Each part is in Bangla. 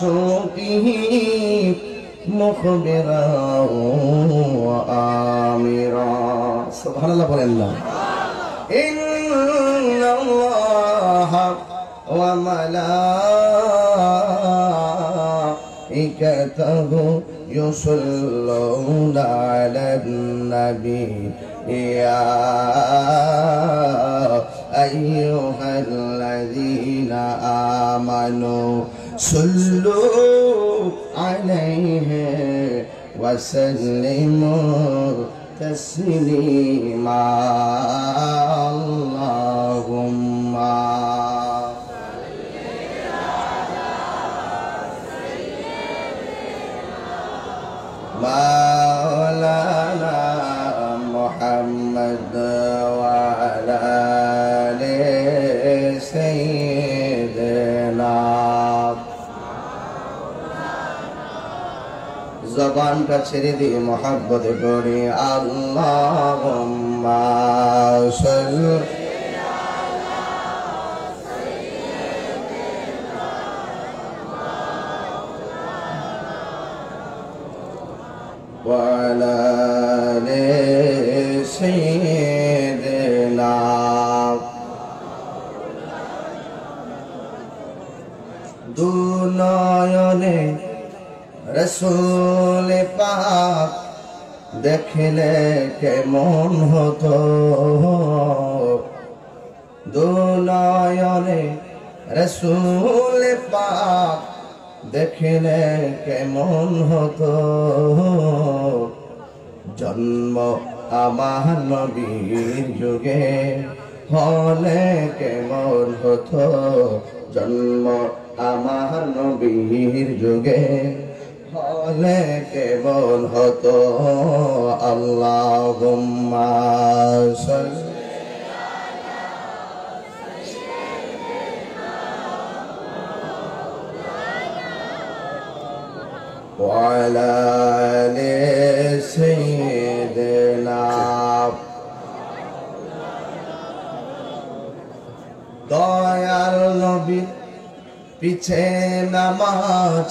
صوته مخبرا وآمرا سبحان الله بولن না إن الله وملائكته يصلون على النبي يا أيها الذين آمنوا صلوا عليه وسلموا تسليما اللهم مولانا محمد وعلى آل سيدنا زبان کا چھڑے دی محبت پڑی اللہم صلی وعلى آل سيدنا দু নয়নে রসূল পাক দেখলে কেমন হতো দু নয়নে রসূল পাক দেখলে কেমন হতো জন্ম আমার নবীর যুগে হলে কেমন হতো জন্ম আমার নবীর যুগে হলে কেমন হতো আল্লাহুম্মা সাল্লি وعلى آل سيدنا দয়াল নবী পিছে নামাজ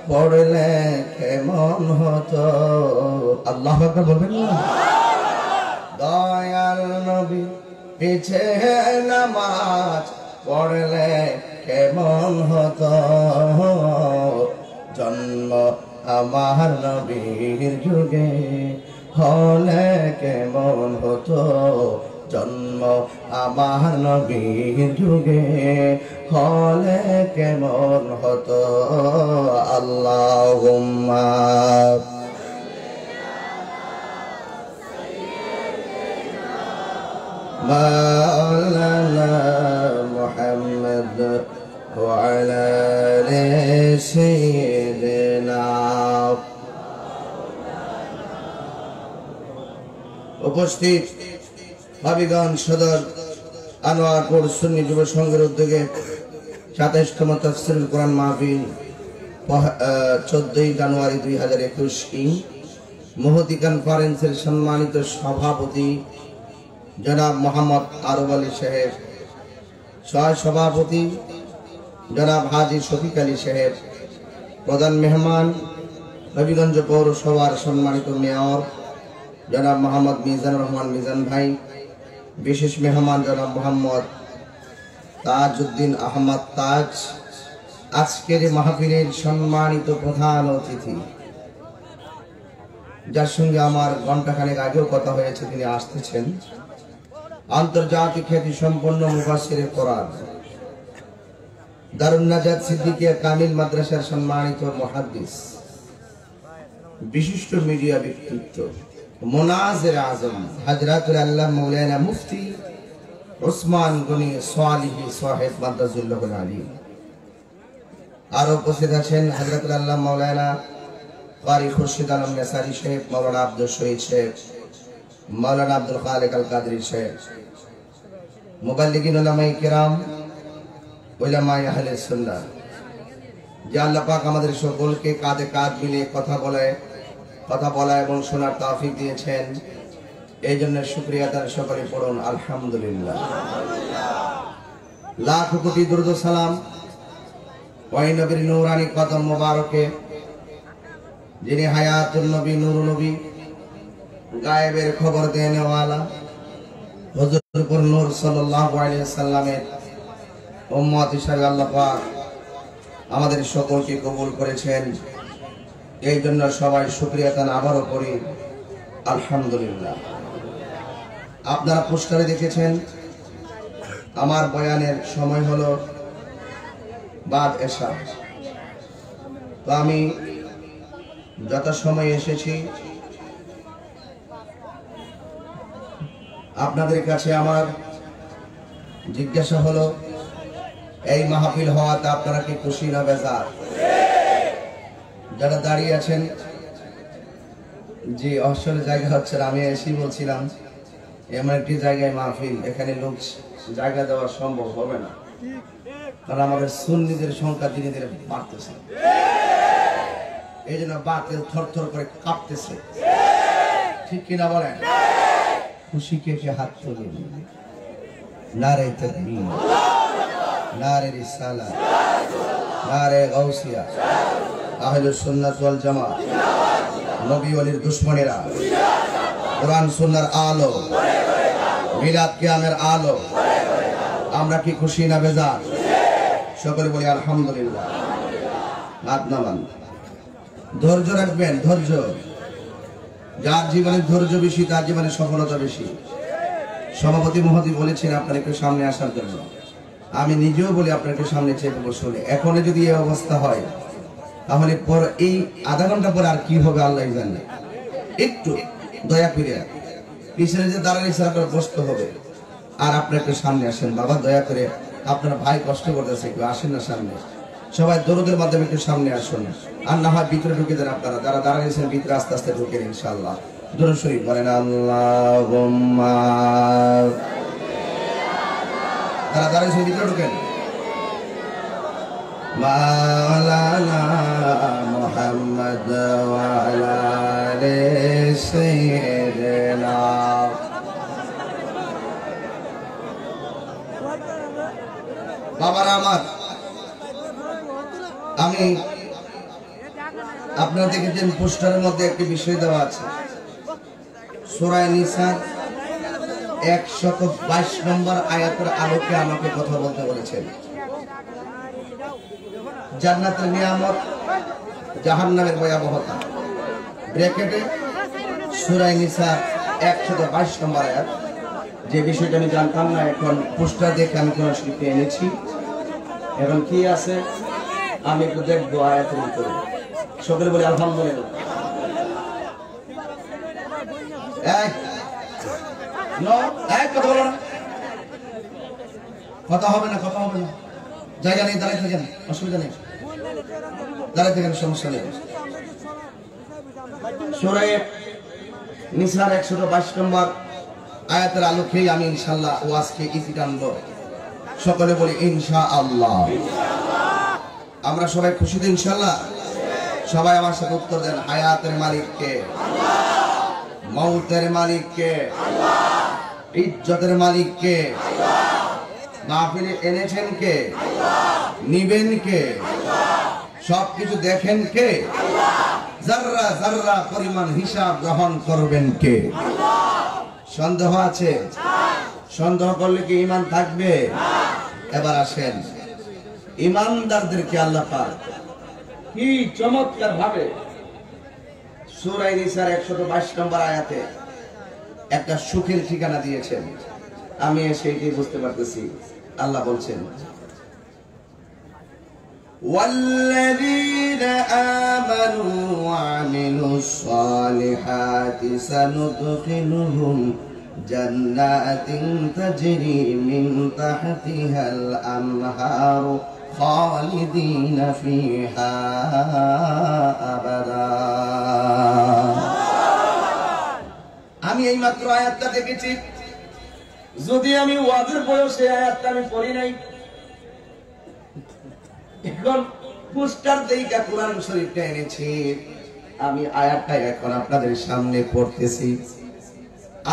পড়লে কেমন হতো আল্লাহু আকবার বলবেন না দয়াল নবী পিছে নামাজ পড়লে কেমন হতো জন্ম আমার নবীর যুগে হলে কেমন হতো জন্ম আমার নবীর যুগে হলে কেমন হতো আল্লাহুম্মা মাওলানা মুহাম্মদ وعلى آل سيدنا উপস্থিত ভাবিগণ সদর আনোয়ারপুর সুন্নি যুব সংঘের উদ্যোগে ২৭তম তাফসীরুল কোরআন মাহফিল ১৪ জানুয়ারি ২০২১ ইং মুহতি কনফারেন্সের সম্মানিত সভাপতি জনাব মোহাম্মদ আরব আলী সাহেব, সহ সভাপতি জনাব হাজী শফিক আলী সাহেব, প্রধান মেহমান নবীগঞ্জ পৌরসভার সম্মানিত মেয়র জনাব মোহাম্মদ মিজানুর রহমান মিজান ভাই, বিশেষ মেহমান জনাব মোহাম্মদ তাজউদ্দিন আহমদ তাজ, আজকের মাহফিলের সম্মানিত প্রধান অতিথি যার সঙ্গে আমার ঘণ্টাখানেক আগেও কথা হয়েছে, তিনি আসতেছেন, আন্তর্জাতিক খ্যাতি সম্পন্ন মুফাসসিরে কোরআন দারুন নাজাত সিদ্দিকিয়া কামিল মাদ্রাসার সম্মানিত মুহাদ্দিস, বিশিষ্ট মিডিয়া ব্যক্তিত্ব মুনাজির আজম হযরতুল আল্লাহ মাওলানা মুফতি ওসমান গনি সালিহি সাহেব মাদ্দাজুল্লাহুল আলিম। আর উপস্থিত আছেন হযরতুল আল্লাহ মাওলানা কারি খুরশিদ আলম নেসারি সাহেব, মাওলানা আব্দুল শহীদ সাহেব, মাওলানা আব্দুল খালেক আল কাদরি সাহেব, মুবাল্লিগিন উলামায়ে কিরাম, উলামায়ে আহলে সুন্নাহ। যে আল্লাহ পাক আমাদের সকলকে কাঁধে কাঁধ মিলিয়ে কথা বলা এবং শোনার তৌফিক দিয়েছেন, এই জন্য শুকরিয়া তার সকলে পড়ুন আলহামদুলিল্লাহ। লাখ কোটি দরুদ সালাম ওই নবীর নূরানি কদম মোবারকে, যিনি হায়াতুন নবী, নূর নবী, গায়েবের খবর দেনেওয়ালা হুজুর নূর সাল্লাল্লাহু আলাইহি ওয়াসাল্লামের উম্মত হিসেবে আল্লাহ পাক আমাদের সকলকে কবুল করেছেন। এই জন্য সবাই শুকরিয়া তান আবারও করি আলহামদুলিল্লাহ। আপনারা পোস্টারে দেখেছেন আমার বয়ানের সময় হলো বাদ এশা। তো আমি যত সময় এসেছি আপনাদের কাছে আমার জিজ্ঞাসা হলো, এই মাহফিল হওয়াতে আপনারা কি খুশি না বেজার? যারা দাঁড়িয়ে আছেন, যে আসলে জায়গা হচ্ছে, আমি এসেই বলছিলাম এমন একটি জায়গায় মাহফিল, এখানে লোক জায়গা দেওয়া সম্ভব হবে না, কারণ আমাদের সুন্নিদের সংখ্যা দিনে দিনে বাড়তেছে। এই জন্য বাতিল থরথর করে কাঁপতেছে, ঠিক কিনা বলেন? খুশি কে কে হাত তুলে, নারে তাকবীর, নারে রিসালাত, নারে গাউসিয়া, আহলুস সুন্নাত ওয়াল জামাত, নবী ওয়ালির দুশমনেরা, কোরআন সুন্নাহর আলো, মিলাদ কিয়ামের আলো, আমরা কি খুশি না বেজার? সকলে বলি আলহামদুলিল্লাহ। হাত নামান, ধৈর্য রাখবেন, ধৈর্য। যার জীবনে ধৈর্য বেশি তার জীবনে সফলতা বেশি। সভাপতি মহোদয় বলেছেন আপনার একটু সামনে আসার জন্য, আমি নিজেও বলি আপনাকে সামনে চেপে বসলে। এখনো যদি এই অবস্থা হয় তাহলে পর এই আধা ঘন্টা পরে আর কি হবে আল্লাহ জানে। একটু দয়া করে পিছনে যে দাঁড়ালে আপনার বসতে হবে, আর আপনি একটু সামনে আসেন বাবা, দয়া করে। আপনার ভাই কষ্ট করতেছে, একটু আসেন না সামনে। সবাই দরুদের মাধ্যমে একটু সামনে আসুন, আর না হয় ভিতরে ঢুকে দেন। আপনারা যারা দাঁড়িয়েছেন ভিতরে আস্তে আস্তে ঢুকেন ইনশাআল্লাহ। দরুদ শরীফ বলেন আল্লাহুম্মা। যারা দাঁড়িয়েছেন ভিতরে ঢুকেন। মাওলানা মুহাম্মদ ওয়া আলা আলি সাইয়্যিদিনা। বাবারা আমার, আমি আপনারা দেখেছেন পোস্টারের মধ্যে একটি বিষয় দেওয়া আছে, সূরা নিসা 122 নম্বর আয়াতের আলোকে আমাকে কথা বলতে বলেছেন। জান্নাতের নিয়ামত, জাহান্নামের ভয়াবহতা, ব্র্যাকেটে সূরা নিসা 122 নম্বর আয়াত। যে বিষয়টা আমি জানতাম না, এখন পোস্টার দেখে আমি কোরআন শরীফে এনেছি। এখন কি আছে আমি একটু দেখবো আয়াতের ভিতরে। সকলে বলি আলহামদুলিল্লাহ। কথা হবে না, কথা হবে না, জায়গা নেই, দাঁড়াই থাকেন, অসুবিধা নেই, দাঁড়াই থাকেন, সমস্যা নেই। সূরা নিসার 122 নম্বর আয়াতের আলোকেই আমি ইনশাআল্লাহ ওয়াজকে ইতি টানব। সকলে বলি ইনশাআল্লাহ। আমরা সবাই খুশি তো ইনশাআল্লাহ? সবাই আমার সাথে উত্তর দেন। হায়াতের মালিক কে? আল্লাহ। মউতের মালিক কে? আল্লাহ। ইজ্জতের মালিক কে? আল্লাহ। মাহফিলে এনেছেন কে? আল্লাহ। নিবেন কে? আল্লাহ। সবকিছু দেখেন কে? আল্লাহ। যাররা যাররা পরিমাণ হিসাব গ্রহণ করবেন কে? আল্লাহ। সন্দেহ আছে? সন্দেহ করলে কি ঈমান থাকবে? এবার আসেন, ঈমানদারদেরকে আল্লাহ পাক কি চমৎকার ভাবে সূরা নিসার 122 নম্বর আয়াতে একটা সুখের ঠিকানা দিয়েছেন। আমি সেইটাই বুঝতে পারতেছি। আল্লাহ বলছেন, والذين آمنوا وعملوا الصالحات سندخلهم جنات تجري من تحتها الأنهار خالدين فيها أبدا। আমি এই মাত্র আয়াতটা দেখেছি, যদি আমি ওয়াজের বয়সে আয়াতটা আমি পড়ি নাই, এখন পোস্টার দেইকা কোরআন শরীফটা এনেছি, আমি আয়াতটা এখন আপনাদের সামনে পড়তেছি।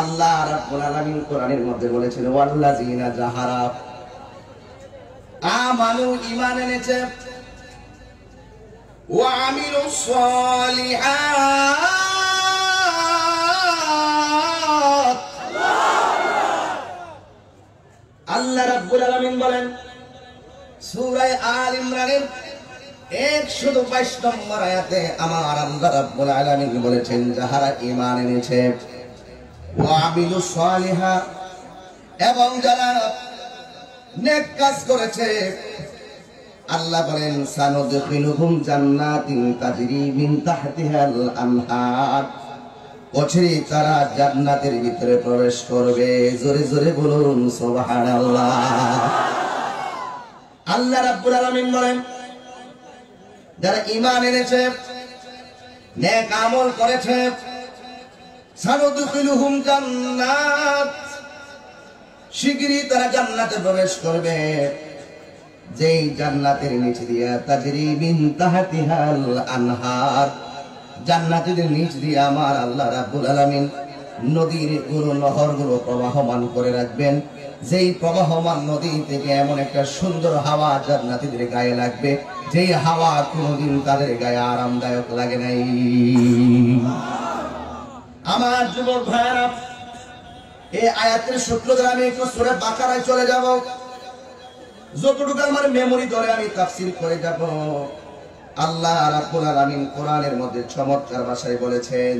আল্লাহ রাব্বুল আলামিন কোরআনের মধ্যে বলেছেন, ওয়াল্লাযিনা যাহারা আমানু ঈমান এনেছে, وعملوا الصالحات আল্লাহ রাব্বুল আলামিন বলেন সূরা আল ইমরানের 122 নম্বর আয়াতে আমার আল্লাহ রাব্বুল আলামিন বলেছেন যারা ঈমান এনেছে ওয়া আমিলুস সালিহা এবং যারা নেক কাজ করেছে আল্লাহ বলেন সানুদখিলুহুম জান্নাতিন তাজরি মিন তাহতিহাল আনহার অচিরেই তারা জান্নাতের ভিতরে প্রবেশ করবে জোরে জোরে বলুন সুবহানাল্লাহ আল্লাহ রাব্বুল আলামিন বলেন যারা ঈমান এনেছে নেক আমল করেছে সানুদখিলুহুম জান্নাত শিগগিরই তারা জান্নাতে প্রবেশ করবে যেই জান্নাতের নিচ দিয়া তাজরি মিন তাহতিহাল আনহার জান্নাতের নিচ দিয়ে আমার আল্লাহ রাব্বুল আলামিন নদীর গুলো নহরগুলো প্রবাহমান করে রাখবেন যেই প্রবাহমান নদী থেকে এমন একটা সুন্দর হাওয়া জান্নাতীদের গায়ে লাগবে যেই হাওয়া কোনোদিন তাদের গায়ে আরামদায়ক লাগে নাই আমার যুবক ভাইরা এই আয়াতের সূত্র ধরে আমি একটু সূরা বাকারায় চলে যাব যতটুকু আমার মেমোরি ধরে আমি তাফসীর করে যাব আল্লাহ রাব্বুল আলামিন কোরআনের মধ্যে চমৎকার ভাষায় বলেছেন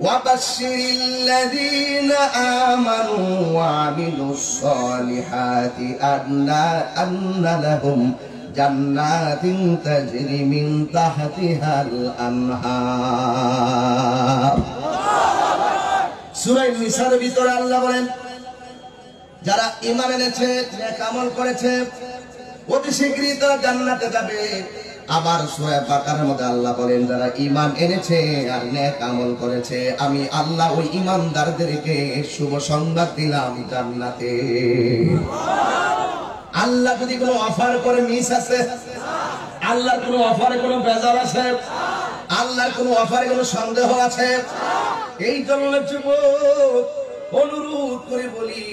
ওয়াবাশশিরিল্লাযীনা আমানু ওয়া আমিলুস সালিহাতি আন্না লাহুম জান্নাতিন তাজরি মিন তাহতিহাল আনহার সূরা নিসার ভিতরে আল্লাহ বলেন যারা ঈমান এনেছে নেক আমল করেছে অতি শীঘ্রই তারা জান্নাতে যাবে আবার সূরা বাকারার মধ্যে আল্লাহ বলেন যারা ঈমান এনেছে আর নেক আমল করেছে আমি আল্লাহ ওই ঈমানদারদেরকে শুভ সংবাদ দিলাম জান্নাতে আল্লাহ যদি কোনো অফার করে মিস আছে আল্লাহর কোনো অফারে কোনো বেজার আছে আল্লাহর কোনো অফারে কোনো সন্দেহ আছে এই জন্য যুবক অনুরোধ করে বলি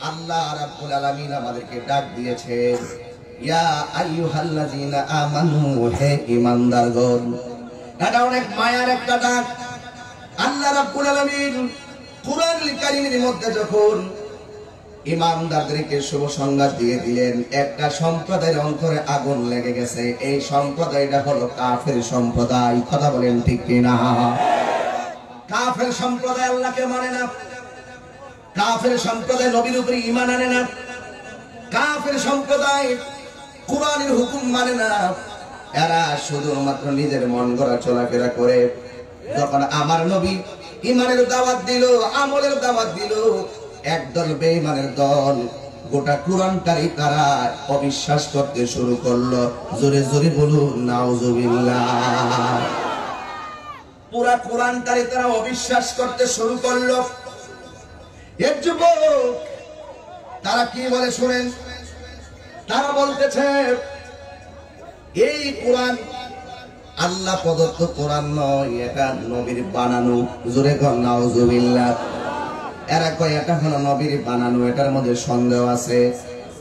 আল্লাহ রাব্বুল আলামিন আমাদেরকে ডাক দিয়েছেন ইয়া আইয়ুহাল্লাযীনা আমানু হে ঈমানদারগণ এটা অনেক মায়ার একটা ডাক আল্লাহ রাব্বুল আলামিন কুরআনুল কারীমের মধ্যে যখন ঈমানদারদেরকে শুভ সংবাদ দিয়ে দিলেন একটা সম্প্রদায়ের অন্তরে আগুন লেগে গেছে এই সম্প্রদায়টা হলো কাফের সম্প্রদায় কথা বলেন ঠিক কি না কাফের সম্প্রদায় আল্লাহকে মানে না কাফের সম্প্রদায় নবীর উপরে ঈমান আনে না কাফের সম্প্রদায় কুরআনের হুকুম মানে না এরা শুধুমাত্র নিজের মন গড়া চলাফেরা করে যখন আমার নবী ঈমানের দাওয়াত দিল আমলের দাওয়াত দিল একদল বেঈমানের দল গোটা কুরআনটাই তারা অবিশ্বাস করতে শুরু করলো জোরে জোরে বলুন নাউজুবিল্লাহ পুরা কুরআনটাই তারা অবিশ্বাস করতে শুরু করলো এক যুবক তারা কি বলে শুনেন তারা বলতেছে এই কোরআন আল্লাহ প্রদত্ত কোরআন নয় এটা নবীর বানানো জোরে কর নাউজুবিল্লাহ এরা কয় এটা হলো নবীর বানানো এটার মধ্যে সন্দেহ আছে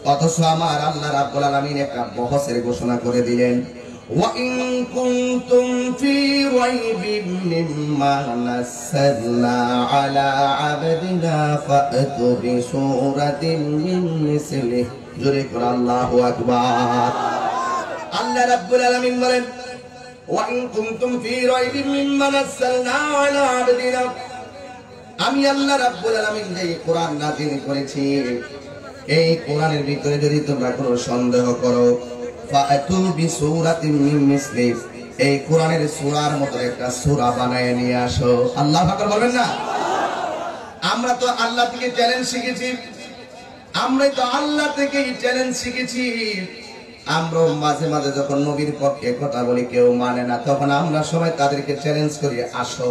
অথচ আমার আল্লাহ রাব্বুল আলামিন একটা বহসের ঘোষণা করে দিলেন وَإِن كُنتُمْ فِي رَيْبٍ مِّمَّا نَزَّلْنَا عَلَىٰ عَبْدِنَا فَأْتُوا بِسُورَةٍ مِّن مِّثْلِهِ জোরে করে আল্লাহু আকবার আল্লাহ রাব্বুল আলামিন বলেন وَإِن كُنتُمْ فِي رَيْبٍ مِّمَّا نَزَّلْنَا عَلَىٰ عَبْدِنَا আমি আল্লাহ রাব্বুল আলামিন যে কোরআন নাযিল করেছি এই কোরআনের ভিতরে যদি তোমরা কোনো সন্দেহ করো ফাআতু বিসূরাতিন মিন মিসলিহি এই কোরআনের সূরার মতো একটা সূরা বানায় নিয়ে আসো আল্লাহু আকবার বলবেন না আমরা তো আল্লাহ থেকে চ্যালেঞ্জ শিখেছি আমরাই তো আল্লাহ থেকে চ্যালেঞ্জ শিখেছি আমরা মাঝে মাঝে যখন নবীর পক্ষে কথা বলি কেউ মানে না তখন আমরা সবাই তাদেরকে চ্যালেঞ্জ করি আসো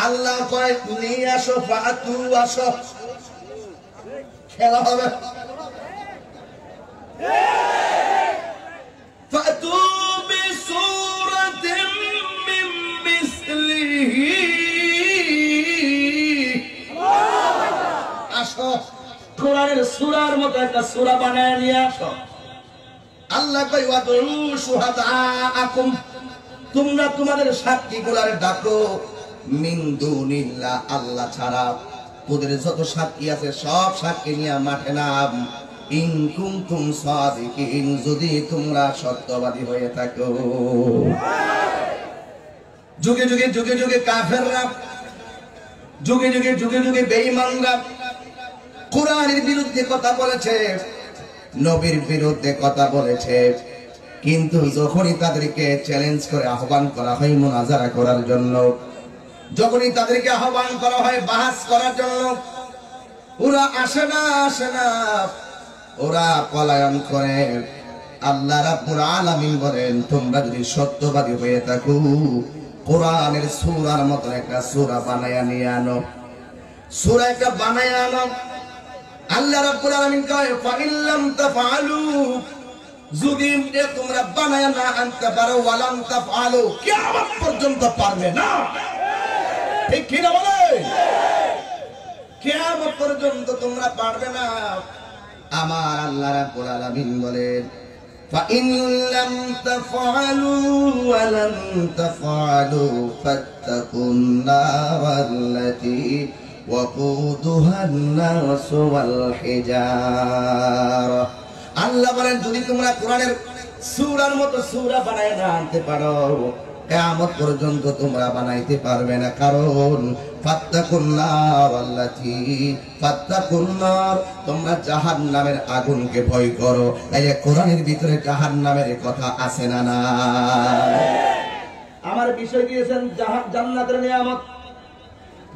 আল্লাহ কয় নিয়ে আসো ফাআতু আসো খেলা হবে فأتوا بسورة من مثله আসো কোরআনের সূরার মতো একটা সূরা বানায় নিয়ে আসো আল্লাহ কয় ওয়াদউ শুহাদাআকুম, তোমরা তোমাদের সাক্ষীগুলোর ডাকো মিন দুনিল্লাহ, আল্লাহ ছাড়া তোদের যত সাক্ষী আছে সব সাক্ষী নিয়ে মাঠে নাম। ইন কুনতুম সাদিকিন, যদি তোমরা সত্যবাদী হয়ে থাকো। যুগে যুগে যুগে যুগে কাফেররা, যুগে যুগে যুগে যুগে বেঈমানরা কোরআনের বিরুদ্ধে কথা বলেছে, নবীর বিরুদ্ধে কথা বলেছে, কিন্তু যখনই তাদেরকে চ্যালেঞ্জ করে আহ্বান করা হয় মুনাজারা করার জন্য, যখনই তাদেরকে আহ্বান করা হয় বাহাস করার জন্য, ওরা আসে না, ওরা পলায়ন করে। আল্লাহ রাব্বুল আলামিন বলেন, তোমরা যদি সত্যবাদী হয়ে থাকো কোরআনের সূরার মতো একটা সূরা বানায়া নিয়ে আনো, সূরা একটা বানায়া আনো। আল্লাহ রাব্বুল আলামিন কয় ফাইল্লাম তাফআলু, যদি তোমরা বানায়া না আনতে পারো, ওয়ালাম তাফআলু, কিয়ামত পর্যন্ত পারবে না। ঠিক কি না বলে? কিয়ামত পর্যন্ত তোমরা পারবে না। আমার আল্লাহ রাব্বুল আলামিন বলেন فَإِن لَّمْ تَفْعَلُوا وَلَن تَفْعَلُوا فَاتَّقُوا النَّارَ الَّتِي وَقُودُهَا النَّاسُ وَالْحِجَارَةُ। আল্লাহ বলেন, যদি তোমরা কোরআনের সূরার মতো সূরা বানায় না আনতে পারো, কিয়ামত পর্যন্ত তোমরা বানাইতে পারবে না। কারণ ফাত্তাকুন নার আল্লাতী, ফাত্তাকুন নার, তোমরা জাহান্নামের আগুনকে ভয় করো। এই যে কোরআনের ভিতরে জাহান্নামের কথা আছে না না? আমার বিষয় দিয়েছেন জান্নাতের নিয়ামত,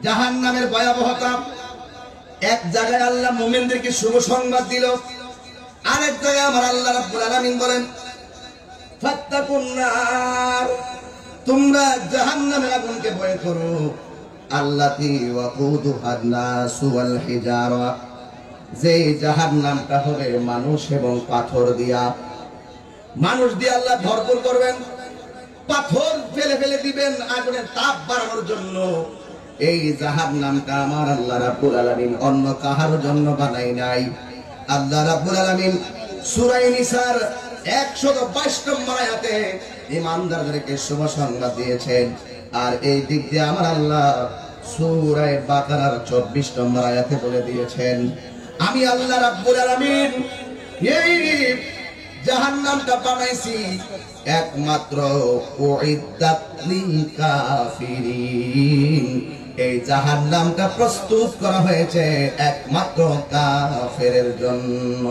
জাহান্নামের ভয়াবহতা। এক জায়গায় আল্লাহ মুমিনদেরকে শুভ সংবাদ দিল, আরেক জায়গায় আমার আল্লাহ রাব্বুল আলামিন বলেন ফাত্তাকুন নার, তোমরা জাহান্নামের আগুনকে ভয় করো। আল্লাতী ওয়াকুদুহান নাসু ওয়াল হিজারা, যে জাহান্নামটা হবে মানুষ এবং পাথর দিয়া, মানুষ দিয়ে আল্লাহ ভরপুর করবেন, পাথর ফেলে ফেলে দিবেন আগুনের তাপ বাড়ানোর জন্য। এই জাহান্নামটা আমার আল্লাহ রাব্বুল আলামিন অন্য কাহার জন্য বানাই নাই। আল্লাহ রাব্বুল আলামিন সূরা নিসার 122 নম্বর আয়াতে ঈমানদারদেরকে শুভ সংবাদ দিয়েছেন। আর এই দিক দিয়ে আমার আল্লাহ সূরা বাকারার 24 নম্বর আয়াতে বলে দিয়েছেন, আমি আল্লাহ রাব্বুল আলামিন এই জাহান্নামটা বানাইছি একমাত্র উইদ্দাত লিল কাফিরিন, এই জাহান্নামটা প্রস্তুত করা হয়েছে একমাত্র কাফেরের জন্য।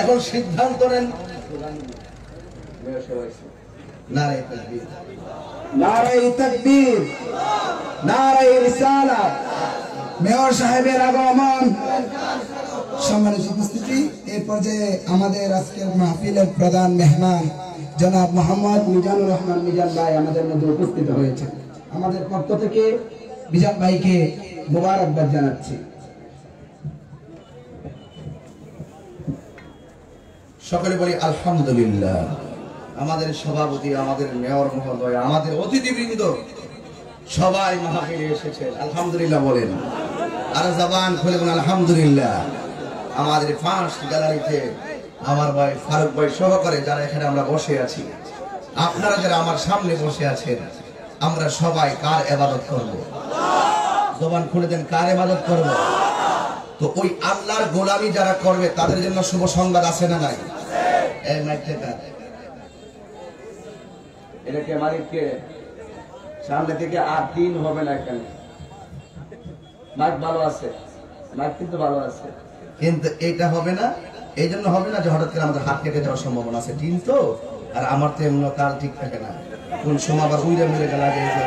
এখন সিদ্ধান্ত নেন, নারে তাকবীর, নারে তাকবীর, নারে রিসালাত। মেয়র সাহেবের আগমন, সম্মানিত উপস্থিতি, এই পর্যায়ে আমাদের আজকের মাহফিলের প্রধান মেহমান জনাব মোহাম্মদ মিজানুর রহমান মিজান ভাই আমাদের মধ্যে উপস্থিত হয়েছে। আমাদের পক্ষ থেকে মিজান ভাইকে মোবারকবাদ জানাচ্ছি। সকলে বলি আলহামদুলিল্লাহ। আমাদের সভাপতি, আমাদের মেয়র মহোদয়, আমাদের অতিথিবৃন্দ সবাই মাহফিলে এসেছেন, আলহামদুলিল্লাহ বলেন। আর জবান খুলে বলেন আলহামদুলিল্লাহ। আমাদের ফার্স্ট গ্যালারিতে আমার ভাই ফারুক ভাই সহকারে যারা এখানে আমরা বসে আছি, আপনারা যারা আমার সামনে বসে আছেন, আমরা সবাই কার ইবাদত করব? জবান খুলে দেন, কার ইবাদত করব? তো ওই আল্লাহর গোলামি যারা করবে তাদের জন্য শুভ সংবাদ আছে না নাই? এই মাইকটা এটাকে মালিককে সামনে থেকে 8 দিন হবে না, কেন মাইক ভালো আছে, মাইক কিন্তু ভালো আছে, কিন্তু এটা হবে না। এই জন্য হবে না যে হঠাৎ করে আমাদের হাত কেটে যাওয়ার সম্ভাবনা আছে, টিন তো। আর আমার তো এমন কাল ঠিক থাকে না, কোন সময় আবার উইরে মিলে গেল আগে আছে,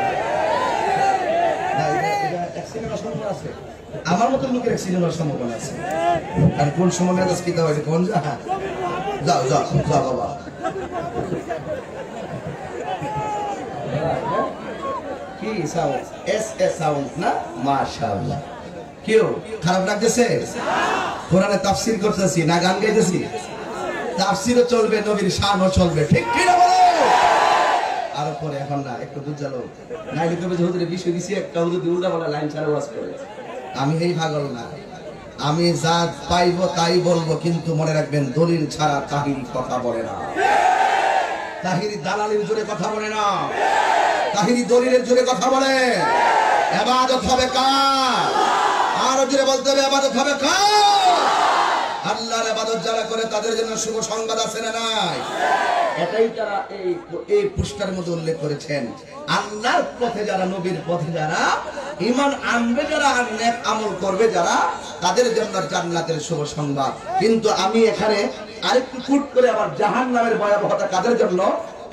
আমার মতো লোকের অ্যাক্সিডেন্ট হওয়ার সম্ভাবনা আছে। আর কোন সময় মেজাজ কি হয়, কোন যাও যাও যাও বাবা, কি সাউন্ড, এস এস সাউন্ড না, মাশাআল্লাহ। কেউ খারাপ লাগতেছে? কোরআনে তাফসীর করতেছি না গান গাইতেছি? তাফসীরও চলবে, নবীর শানও চলবে, ঠিক কি না বলো? আর পরে এখন না একটু বুঝালো নাইলে কবে হুজুরে বিষয় দিছি, একটা হুজুর উল্টা বলা লাইন ছাড়া ওয়াজ করে। আমি এই পাগল না, আমি যা পাইবো তাই বলবো, কিন্তু মনে রাখবেন দলিল ছাড়া তাহিরি কথা বলে না। তাহিরি দালালির জোরে কথা বলে না, তাহিরি দলিলের জোরে কথা বলে। ইবাদত হবে কার? আরো জোরে বলতে হবে, ইবাদত হবে কার? আল্লাহর ইবাদত যারা করে তাদের জন্য শুভ সংবাদ আছে না নাই? এটাই তারা এই পুস্টারের মধ্যে উল্লেখ করেছেন। আল্লাহর পথে যারা, নবীর পথে যারা ঈমান আনবে, যারা নেক আমল করবে যারা, তাদের জন্য জান্নাতের শুভ সংবাদ। কিন্তু আমি এখানে আরেকটু ফুট করে আবার জাহান্নামের ভয়াবহতা কাদের জন্য,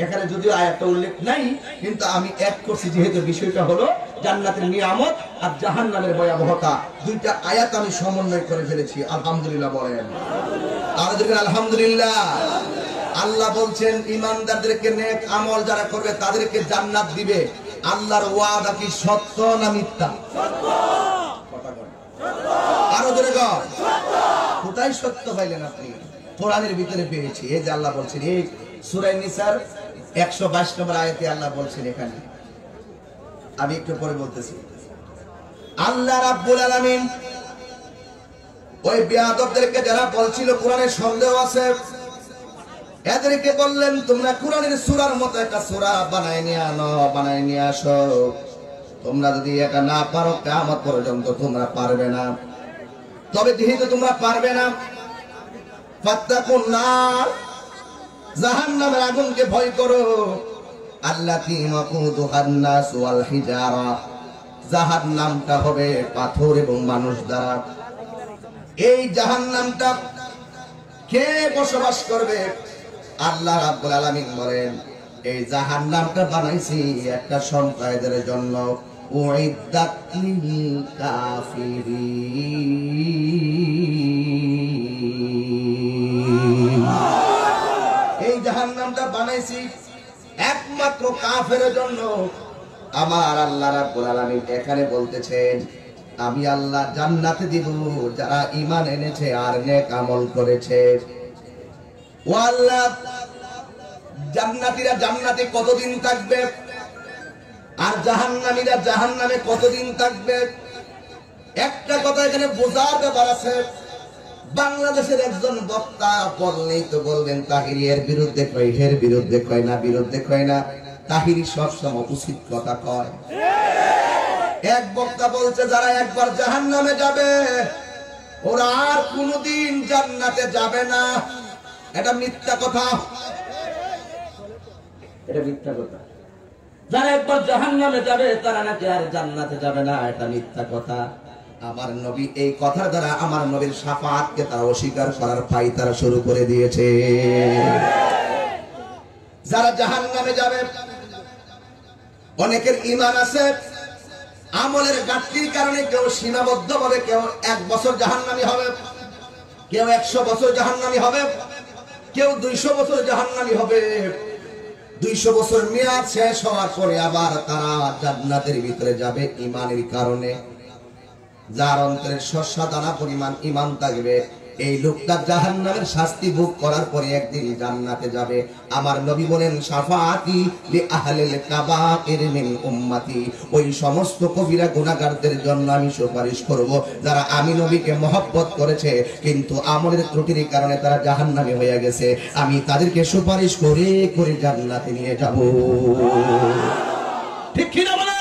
এখানে যদিও আয়াতটা উল্লেখ নাই, কিন্তু আমি এক করছি যেহেতু বিষয়টা হলো জান্নাতের নিয়ামত আর জাহান্নামের ভয়াবহতা, দুইটা আয়াত আমি সমন্বয় করে ফেলেছি। আলহামদুলিল্লাহ বলেন, আর দেখেন আলহামদুলিল্লাহ। আল্লাহ বলছেন ঈমানদারদেরকে নেক আমল যারা করবে তাদেরকে জান্নাত দিবে। আল্লাহর ওয়াদা কি সত্য না মিথ্যা? আরো ধরে গো, কোথায় সত্য পাইলেন আপনি? কোরআনের ভিতরে পেয়েছি। এই যে আল্লাহ বলছেন, এই সূরা নিসার 122 নম্বর আয়াতে আল্লাহ বলছেন, এখানে আমি একটু পরে বলতেছি। আল্লাহ রাব্বুল আলামিন ওই বেয়াদবদেরকে যারা বলছিল কোরআনের সন্দেহ আছে, এদেরকে বললেন তোমরা কোরআনের সূরার মতো একটা সূরা বানায় নিয়ে আসো। তোমরা যদি এটা না পারো কিয়ামত পর্যন্ত তোমরা পারবে না। তবে যেহেতু তোমরা পারবে না, ফাত্তাকুন নার, জাহান্নামের আগুনকে ভয় করো। আল্লাতী ওয়াকুদুহান নাস ওয়াল হিজারা, জাহান্নামটা হবে পাথর এবং মানুষ দ্বারা। এই জাহান্নামটা কে বসবাস করবে? আল্লাহ রাব্বুল আলামিন বলেন, এই জাহান্নামটা বানাইছি একটা সম্প্রদায়ের জন্য, উইদ্দাত লিল কাফিরিন। এই জাহান্নামটা বানাইছি একমাত্র কাফেরের জন্য। আমার আল্লাহ রাব্বুল আলামিন এখানে বলতেছেন, আমি আল্লাহ জান্নাতে দিব যারা ঈমান এনেছে আর নেক আমল করেছে। ও আল্লাহ, জান্নাতীরা জান্নাতে কতদিন থাকবে আর জাহান্নামীরা জাহান্নামে কতদিন থাকবে? একটা কথা এখানে বোঝাতে পারছে। বাংলাদেশের একজন বক্তা বললেই তো বলবেন তাহিরি এর বিরুদ্ধে কয়, এর বিরুদ্ধে কয় না, বিরুদ্ধে কয় না। তাহিরি সবসময় উচিত কথা কয়। এক বক্তা বলছে যারা একবার জাহান্নামে যাবে ওরা আর কোনোদিন জান্নাতে যাবে না। এটা মিথ্যা কথা, এটা মিথ্যা কথা। যারা একবার জাহান্নামে যাবে তারা নাকি আর জান্নাতে যাবে না, এটা মিথ্যা কথা। আমার নবী এই কথার দ্বারা আমার নবীর শাফাআতকে তারা অস্বীকার করার পাই তারা শুরু করে দিয়েছে। যারা জাহান্নামে যাবে, অনেকের ঈমান আছে, আমলের ঘাটতির কারণে কেউ সীমাবদ্ধ ভাবে কেউ 1 বছর জাহান্নামী হবে, কেউ 100 বছর জাহান্নামী হবে, কেউ 200 বছর জাহান্নামী হবে। 200 বছর মেয়াদ শেষ হওয়ার পরে আবার তারা জান্নাতের ভিতরে যাবে ঈমানের কারণে। যার অন্তরে শস্য দানা পরিমাণ ঈমান থাকবে, এই লোকটা জাহান্নামের শাস্তি ভোগ করার পরে একদিন জান্নাতে যাবে। আমার নবী বলেন, শাফাআতি লি আহলিল কাবাইর মিন উম্মতি, ওই সমস্ত কবিরা গুনাহগারদের জন্য আমি সুপারিশ করব যারা আমি নবীকে মহব্বত করেছে কিন্তু আমলের ত্রুটির কারণে তারা জাহান্নামী হয়ে গেছে। আমি তাদেরকে সুপারিশ করে করে জান্নাতে নিয়ে যাব। ঠিক কি না বলে?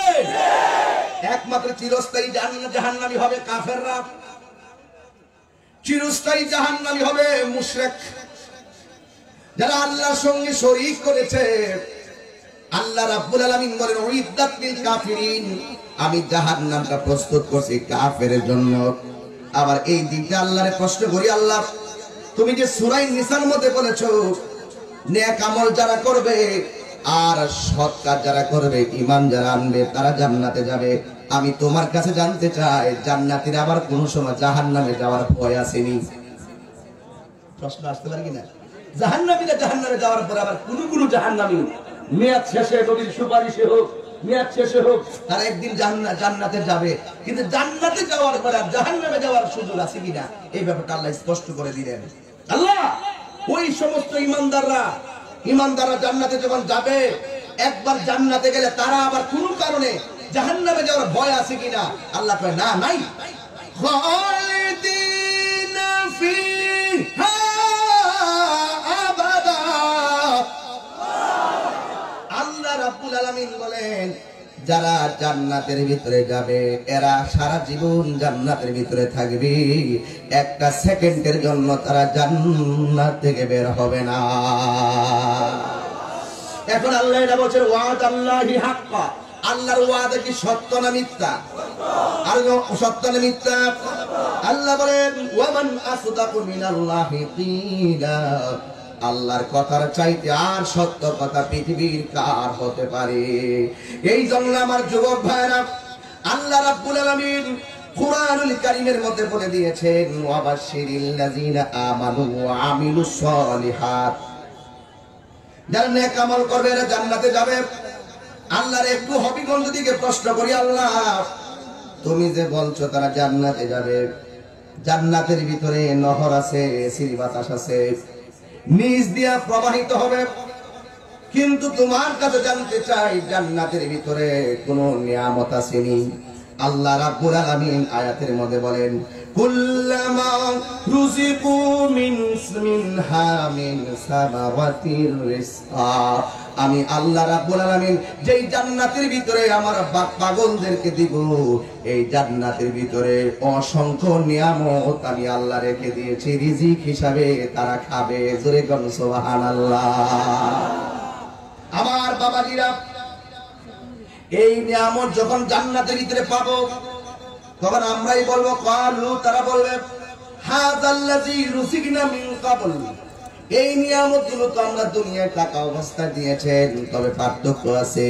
একমাত্র চিরস্থায়ী জাহান্নামী হবে কাফেররা, চিরস্থায়ী জাহান্নামী হবে মুশরিক, যারা আল্লাহর সঙ্গে শরীক করেছে। আল্লাহ রাব্বুল আলামিন বলেন, উইদ্দাত লিল কাফিরিন, আমি জাহান্নামটা প্রস্তুত করছি কাফেরের জন্য। আবার এই দিনটা আল্লাহরে প্রশ্ন করি, আল্লাহ তুমি যে সূরা নিসার মধ্যে বলেছো নেক আমল যারা করবে আর সৎ কাজ যারা করবে, ঈমান যারা আনবে তারা জান্নাতে যাবে, আমি তোমার কাছে জানতে চাই জান্নাতীরা আবার কোন সময় জাহান্নামে যাওয়ার ভয় আসেনি? প্রশ্ন আসতে পারে কিনা? জাহান্নামীরা জাহান্নামে যাওয়ার পর আবার কোন জাহান্নামী মেয়াদ শেষে নবীর সুপারিশে হোক, মেয়াদ শেষে হোক, তারা একদিন জান্নাতে যাবে। কিন্তু জান্নাতে যাওয়ার পর আর জাহান্নামে যাওয়ার সুযোগ আছে কিনা এই ব্যাপারটা আল্লাহ স্পষ্ট করে দিলেন। আল্লাহ ওই সমস্ত ইমানদাররা জান্নাতে যখন যাবে, একবার জান্নাতে গেলে তারা আবার কোন কারণে জাহান্নামে যাওয়ার ভয় আছে কিনা? আল্লাহ কয় না, নাই। খালিদিন ফিহা আবাদা। আল্লাহ রাব্বুল আলামিন বলেন যারা জান্নাতের ভিতরে যাবে এরা সারা জীবন জান্নাতের ভিতরে থাকবে, একটা সেকেন্ডের জন্য তারা জান্নাত থেকে বের হবে না। এখন আল্লাহ এটা বলছেন ওয়াদাল্লাহি হাক্কা, আল্লাহর ওয়াদা কি সত্য না মিথ্যা? আর সত্য না মিথ্যা? আল্লাহ বলেন ওয়ামান আসদাকু মিনাল্লাহি কিলা, আল্লাহর কথার চাইতে আর সত্য কথা পৃথিবীর কার হতে পারে? এই জন্য আমার যুবক ভাইরা, আল্লাহ রাব্বুল আলামিন কুরআনুল কারীমের মধ্যে বলে দিয়েছেন ওয়াবাশশিরিল লাযিনা আমানু ওয়া আমিলুস সলিহাত, যারা নেক আমল করবে এরা জান্নাতে যাবে। আল্লাহর একটু হবিগঞ্জ দিকে প্রশ্ন করি, আল্লাহ তুমি যে বলছো তারা জান্নাতে যাবে, জান্নাতের ভিতরে নহর আছে, সিঁড়ি বাতাস আছে, নিচ দিয়া প্রবাহিত হবে, কিন্তু তোমার কাছে জানতে চাই জান্নাতের ভিতরে কোন নিয়ামত আছে নি? আল্লাহ রাব্বুল আলামিন আয়াতের মধ্যে বলেন কুল্লামা রুজিকু মিনহা মিন সামারাতির রিজকা, আমি আল্লাহ রাব্বুল আলামিন যেই জান্নাতের ভিতরে আমার পাগলদেরকে দিব, এই জান্নাতের ভিতরে অসংখ্য নিয়ামত আমি আল্লাহ রেখে দিয়েছি রিজিক হিসাবে, তারা খাবে। জোরে কোন সুবহানাল্লাহ। আমার বাবাজিরা, এই নিয়ামত যখন জান্নাতের ভিতরে পাবো তখন আমরাই বলবো কালু, তারা বলবে হাযাল্লাযী রুসিকনা মিন ক্বাবল, এই নিয়ামতগুলো তো আমরা দুনিয়ায় টাকা অবস্থায় দিয়েছেন, তবে পার্থক্য আছে,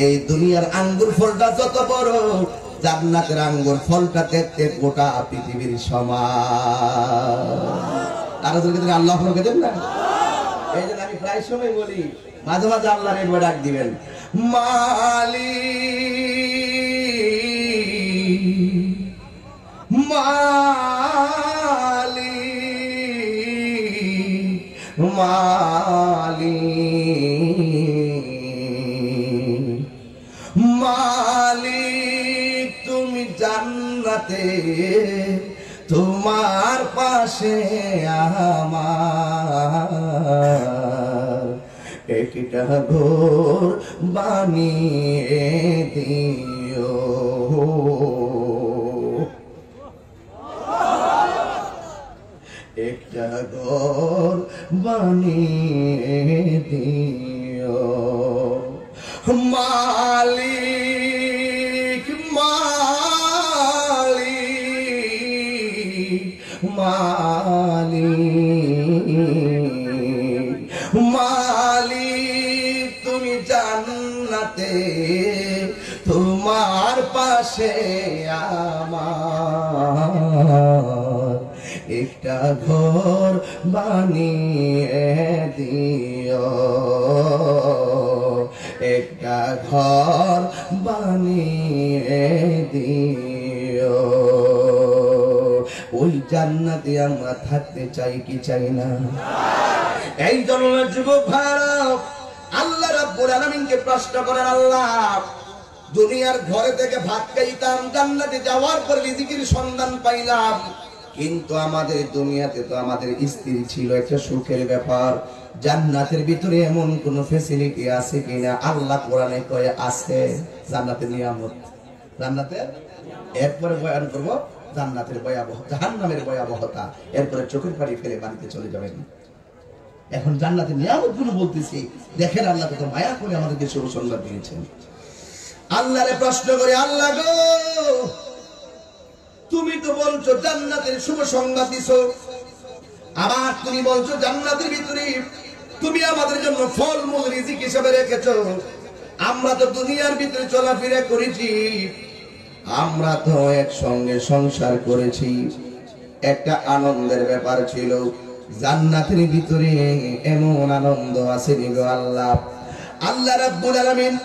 এই দুনিয়ার আঙ্গুর ফলটা যত বড়, জান্নাতের আঙ্গুর ফলটা দেখতে গোটা পৃথিবীর সমান। তারা যদি আল্লাহ ফরকে দেন না, এই জন্য আমি প্রায় সময় বলি মাঝে মাঝে আল্লাহর একবার ডাক দিবেন মালিক মালিক মালিক মালিক, তুমি জান্নাতে তোমার পাশে আমার একটা ঘর বানিয়ে দিও। একটা ঘর বানিয়ে দিও মালিক মালিক মালিক মালিক, তুমি জান্নাতে তোমার পাশে আমার একটা ঘর বানিয়ে দিও, একটা ঘর বানিয়ে দিও। ওই জান্নাতে আমরা থাকতে চাই কি চাই না? এই জন্য যুবক ভাইরা আল্লাহ রাব্বুল আলামিনকে প্রশ্ন করেন, আল্লাহ দুনিয়ার ঘরে থেকে ভাত খাইতাম, জান্নাতে যাওয়ার পর রিজিকের সন্ধান পাইলাম, কিন্তু আমাদের দুনিয়াতে তো আমাদের স্ত্রী ছিল একটা সুখের ব্যাপার, জান্নাতের ভিতরে এমন কোন ফ্যাসিলিটি আছে কিনা? আল্লাহ কোরআনে কয়ে আছে জান্নাতের নিয়ামত, জান্নাতের। এরপরে বয়ান করব জান্নাতের ভয়াবহ, জাহান্নামের ভয়াবহতা, এরপরে চোখের পানি ফেলে বাড়িতে চলে যাবেন। এখন জান্নাতের নিয়ামত গুলো বলতেছি, দেখেন আল্লাহ কত মায়া করে আমাদেরকে শুভ সংবাদ দিয়েছেন। আল্লাহরে প্রশ্ন করে, আল্লাহ গো তুমি তো বলছো জান্নাতের শুভ সংবাদ দিছো, আবার তুমি বলছো জান্নাতের ভিতরে তুমি আমাদের জন্য ফলমূল রিজিক হিসেবে রেখেছো। আমরা তো দুনিয়ার ভিতরে চলাফেরা করেছি, আমরা তো একসঙ্গে সংসার করেছি, একটা আনন্দের ব্যাপার ছিল, জান্নাতের ভিতরে এমন আনন্দ আছে গো আল্লাহ। আল্লাহ রাব্বুল আলামিন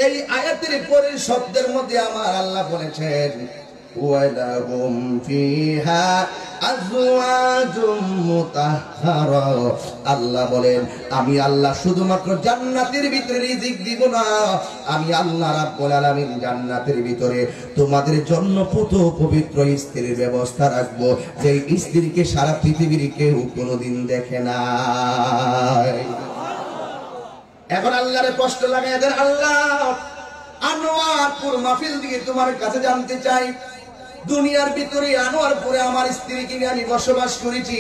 এই আয়াতের পরের শব্দের মধ্যে আমার আল্লাহ বলেছেন ওয়ালাহুম ফিহা আজওয়াজুম মুতাহহারা। আল্লাহ বলেন আমি আল্লাহ শুধুমাত্র জান্নাতের ভিতরে রিজিক দিব না, আমি আল্লাহ রাব্বুল আলামিন জান্নাতের ভিতরে তোমাদের জন্য পুত পবিত্র স্ত্রীর ব্যবস্থা রাখবো, যে স্ত্রীকে সারা পৃথিবীর কেউ কোনোদিন দেখে নাই। এখন আল্লাহরে কষ্ট লাগায় দেন, আল্লাহ আনোয়ারপুর মাহফিল দিয়ে তোমার কাছে জানতে চাই, দুনিয়ার ভিতরে আনোয়ারপুরে আমার স্ত্রীকে নিয়ে আমি বসবাস করেছি,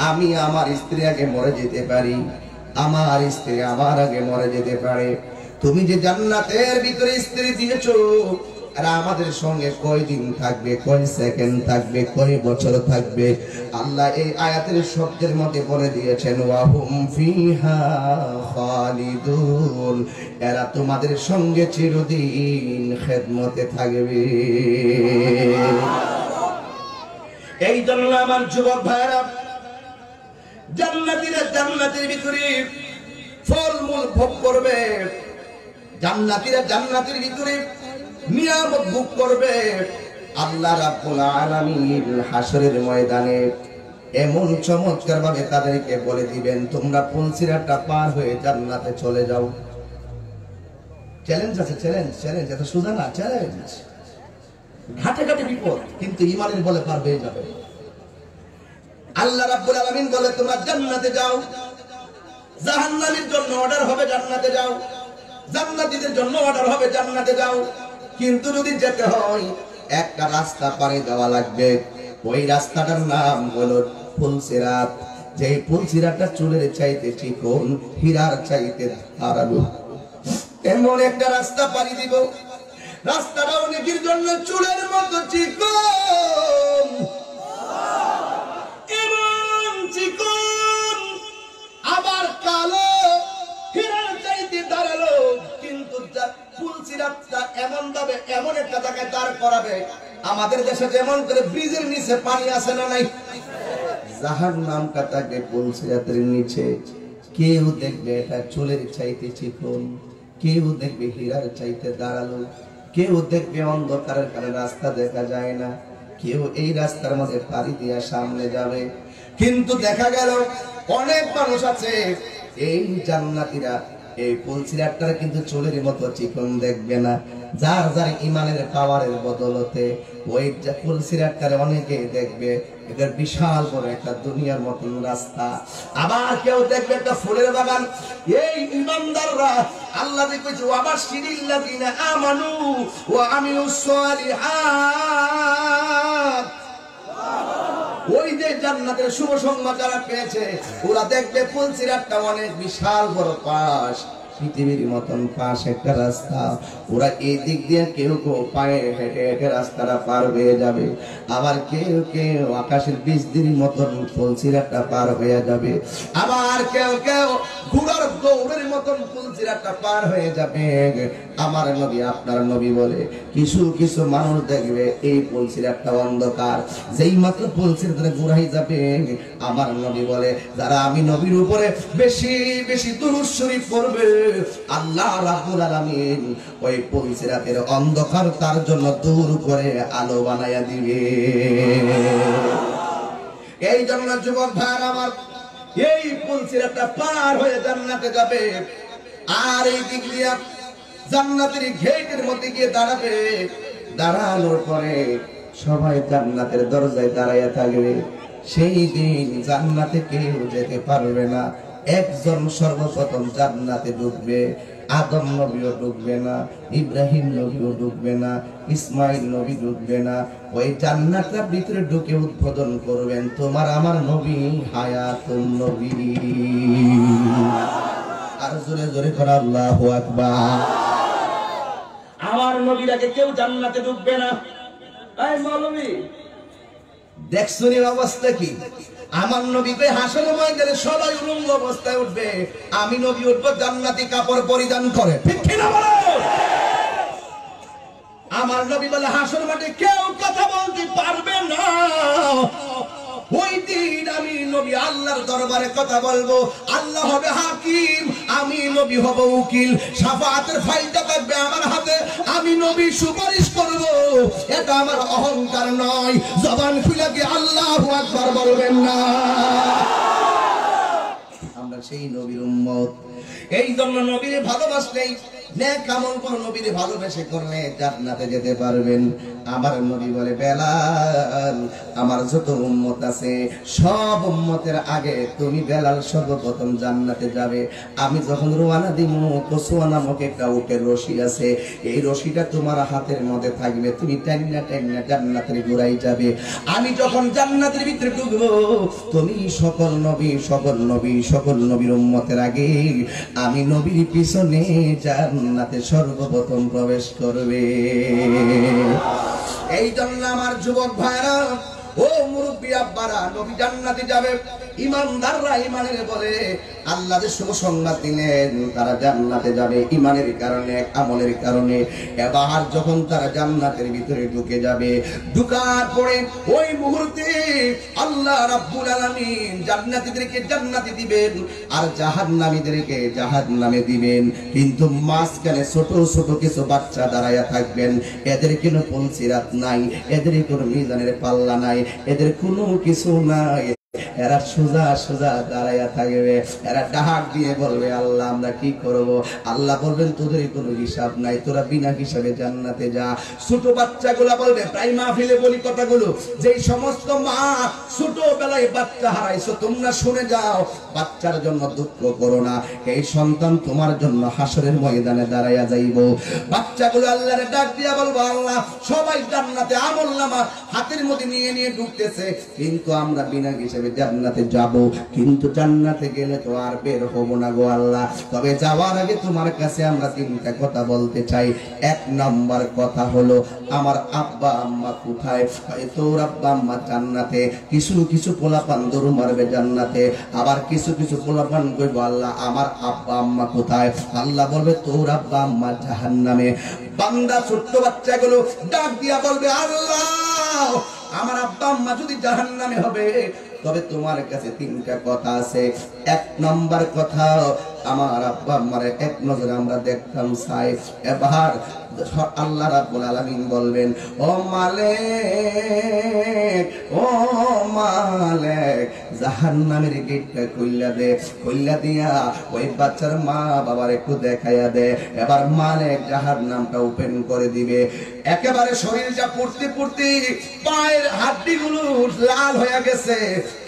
আমি আমার স্ত্রী আগে মরে যেতে পারি, আমার স্ত্রী আমার আগে মরে যেতে পারে, তুমি যে জান্নাতের ভিতরে স্ত্রী দিয়েছো আর আমাদের সঙ্গে কয়দিন থাকবে, কয় সেকেন্ড থাকবে, কয় বছর থাকবে, আল্লাহ এই আয়াতের শব্দের মধ্যে বলে দিয়েছেন ওয়াহুম ফিহা খালিদুন, এরা তোমাদের সঙ্গে চিরদিন খেদমতে থাকবে। এই জন্য আমার যুবক ভাইরা, জান্নাতীরা জান্নাতের ভিতরে ফলমূল ভোগ করবে, জান্নাতীরা জান্নাতের ভিতরে নিয়ামত ভোগ করবে। আল্লাহ রাব্বুল আলামিন হাসরের ময়দানে এমন চমৎকার ভাবে তাদেরকে বলে দিবেন, তোমরা পুলসিরাতটা পার হয়ে জান্নাতে চলে যাও। চ্যালেঞ্জ আছে, চ্যালেঞ্জ, চ্যালেঞ্জ, এটা সোজা না, চ্যালেঞ্জ, ঘাটে ঘাটে বিপদ, কিন্তু ঈমানের বলে পার হয়ে যাবে। আল্লাহ রাব্বুল আলামিন বলে তোমরা জান্নাতে যাও, জাহান্নামীর জন্য অর্ডার হবে জান্নাতে যাও, জান্নাতীদের জন্য অর্ডার হবে জান্নাতে যাও, কিন্তু যদি যেতে হয় একটা রাস্তা পাড়ি দেওয়া লাগবে, ওই রাস্তাটার নাম হলো পুলসিরাত, যে পুলসিরাতটা চুলের চাইতে চিকন, হীরার চাইতে ধারালো, এমন একটা রাস্তা পাড়ি দিব, রাস্তাটা অনেকের জন্য চুলের মতো চিকন, এমন চিকন আবার কালো, হীরার চাইতে ধারালো, কিন্তু পুলসিরাতটা এমন ভাবে এমন একটা জায়গায় দাঁড় করাবে, আমাদের দেশে যেমন করে ব্রিজের নিচে পানি আছে না নাই, জাহান্নামটা থাকে পুলসিরাতের নিচে। কেউ দেখবে এটা চুলের চাইতে চিকন, কেউ দেখবে হীরার চাইতে দাঁড়ালো, কেউ দেখবে অন্ধকারের কারণে রাস্তা দেখা যায় না, কেউ এই রাস্তার মধ্যে পাড়ি দিয়ে সামনে যাবে, কিন্তু দেখা গেল অনেক মানুষ আছে এই জান্নাতীরা এই পুলসিরাতটার কিন্তু চুলের মতো চিকন দেখবে না, যার যার ইমানের পাওয়ারের বদলতে ওই পুলসিরাতটারে অনেকে দেখবে এটা বিশাল বড় একটা দুনিয়ার মতন রাস্তা। আবার কেউ দেখবে একটা ফুলের বাগান। এই ইমানদাররা আল্লাহ কইছে ওয়াবাশশিরিল্লাযিনা আমানু ওয়া আমিলুস সালিহাত, ওই যে জান্নাতের শুভ সংবাদ যারা পেয়েছে ওরা দেখবে পুলসিরাতটা অনেক বিশাল বড় পাশ, পৃথিবীর মতন পাশ একটা রাস্তা, ওরা এই দিক দিয়ে কেউ কেউ পায়ে হেঁটে হেঁটে রাস্তাটা পার হয়ে যাবে, আবার কেউ কেউ আকাশের বীজদের মতন পুলসিরাতটা পার হয়ে যাবে, আবার কেউ কেউ ঘোড়ার দৌড়ের মতন পুলসিরাতটা পার হয়ে যাবে। আমার নবী আপনার নবী বলে কিছু কিছু মানুষ দেখবে এই পুলসিরাতটা অন্ধকার, যেই মাত্র পুলসিরাতে ঘুরাই যাবে, আমার নবী বলে যারা আমি নবীর উপরে বেশি বেশি দুরূদ শরীফ পড়বে, আল্লাহ রাব্বুল আলামিন ওই পুলসিরাতের অন্ধকার তার জন্য দূর করে আলো বানায়া দিবে। এই জন্য যুবক ভাইরা আমার, এই পুলসিরাতটা পার হয়ে জান্নাতে যাবে, আর এই দিক দিয়ে জান্নাতের গেটের মধ্যে গিয়ে দাঁড়াবে, দাঁড়ানোর পরে সবাই জান্নাতের দরজায় দাঁড়াইয়া থাকবে। সেই দিন জান্নাতে কেউ যেতে পারবে না, একজন সর্বপ্রথম জান্নাতে ঢুকবে, আদম নবীও ঢুকবে না, ইব্রাহিম নবীও ঢুকবে না, ইসমাইল নবী ঢুকবে না, ওই জান্নাতের ভিতরে ঢুকে উদ্বোধন করবেন তোমার আমার নবী হায়াতুন নবী। আর জোরে জোরে করে আল্লাহু আকবার। আমার নবীর আগে কেউ জান্নাতে ঢুকবে না। এই মৌলভী দেখছুনি অবস্থা কি? আমার নবীকে হাসরের ময়দানে সবাই উলঙ্গ অবস্থায় উঠবে, আমি নবী উঠবো জান্নাতি কাপড় পরিধান করে, ঠিক কি না বলো? আমার নবী বলে হাসর মাঠে কেউ কথা বলতে পারবে না, ওই দিন আমি নবী আল্লাহর দরবারে কথা বলবো, আল্লাহ হবে হাকিম, আমি নবী হব উকিল, শাফাআতের ফাইলটা থাকবে আমার হাতে, আমি নবী সুপারিশ করব। এটা আমার অহংকার নয়, জবান খুলে কি আল্লাহু আকবার বলবেন না? আমরা সেই নবীর উম্মত। এই জন্য নবীর ভালোবাসলেই, নেক আমল করে নবীর ভালোবেসে করলে জান্নাতে যেতে পারবেন। আমার নবী বলে, বেলাল, আমার যত উম্মত আছে সব উম্মতের আগে তুমি বেলাল সর্বপ্রথম জান্নাতে যাবে। আমি যখন রওনা দিব, কসুয়া নামক একটা উটের রশি আছে, এই রশিটা তোমার হাতের মধ্যে থাকবে, তুমি টাইনা টাইনা জান্নাতের গোড়ায় যাবে। আমি যখন জান্নাতের ভিতরে ঢুকবো, তুমি সকল নবীর উম্মতের আগে আমি নবীর পিছনে জান্নাতে সর্বপ্রথম প্রবেশ করবে। এই জন্য আমার যুবক ভাইরা, ও মুরব্বী আব্বারা, নবী জান্নাতে যাবে। ইমানদাররা ইমানের বলে আল্লাহ যে শুভ সংবাদ দিলেন, তারা জান্নাতে যাবে ইমানের কারণে, আমলের কারণে। এবার যখন তারা জান্নাতের ভিতরে ঢুকে যাবে, ঢুকার পরে ওই মুহূর্তে আল্লাহ রাব্বুল আলামিন জান্নাতীদেরকে জান্নাতে দিবেন আর জাহান্নামীদেরকে জাহান্নামে দিবেন। কিন্তু মাঝখানে ছোট ছোট কিছু বাচ্চা দাঁড়ায়া থাকবেন, এদের কোনো পুলসিরাত নাই, এদের কোনো মিজানের পাল্লা নাই, এদের কোনো কিছু নাই। এরা সোজা সোজা দাঁড়াইয়া থাকবে, এরা ডাক দিয়ে বলবে, আল্লাহ আমরা কি করব? আল্লাহ বলবেন, তোদের কোনো হিসাব নাই, তোরা বিনা হিসাবে জান্নাতে যা। ছোট বাচ্চাগুলা বলবে, প্রায় মাহফিলে বলি কথাগুলো, যেই সমস্ত মা ছোটবেলায় বাচ্চা হারাইছো তোমরা শুনে যাও, বাচ্চার জন্য দুঃখ করো না, এই সন্তান তোমার জন্য হাসরের ময়দানে দাঁড়াইয়া যাইব। বাচ্চাগুলো আল্লাহরে ডাক দিয়া বলবো, আল্লাহ সবাই জান্নাতে আমলনামা হাতের মধ্যে নিয়ে নিয়ে ঢুকতেছে, কিন্তু আমরা বিনা হিসাবে জান্নাতে যাব, কিন্তু জান্নাতে গেলে তো আর বের হব না গো আল্লাহ। তবে যাওয়ার আগে তোমার কাছে আমরা তিনটা কথা বলতে চাই। এক নাম্বার কথা হলো, আমার আব্বা আম্মা কোথায়? তোর আব্বা আম্মা জান্নাতে, কিছু কিছু পোলাপান দৌড় মারবে জান্নাতে, আবার কিছু কিছু পোলাপান কইব, আল্লাহ আমার আব্বা আম্মা কোথায়? আল্লাহ বলবে, তোর আব্বা আম্মা জাহান্নামে। বান্দা ছোট্ট বাচ্চাগুলো ডাক দিয়া বলবে, আল্লাহ আমার আব্বা আম্মা যদি জাহান্নামে হবে, তবে তোমার কাছে তিনটা কথা আছে। এক নম্বর কথা, আমার আব্বা আম্মার এক নজরে আমরা দেখতাম চাই। এবার আল্লাহ রাব্বুল আলামিন বলবেন, ও মালিক, ও মালিক, জাহান্নামের গেটটা খুইলা দে, খুইলা দিয়া ওই বাচ্চার মা বাবার একটু দেখাইয়া দে। এবার মালিক জাহান্নামটা ওপেন করে দিবে, একেবারে শরীরটা পড়তে পড়তে পায়ের হাড্ডিগুলো লাল হয়ে গেছে,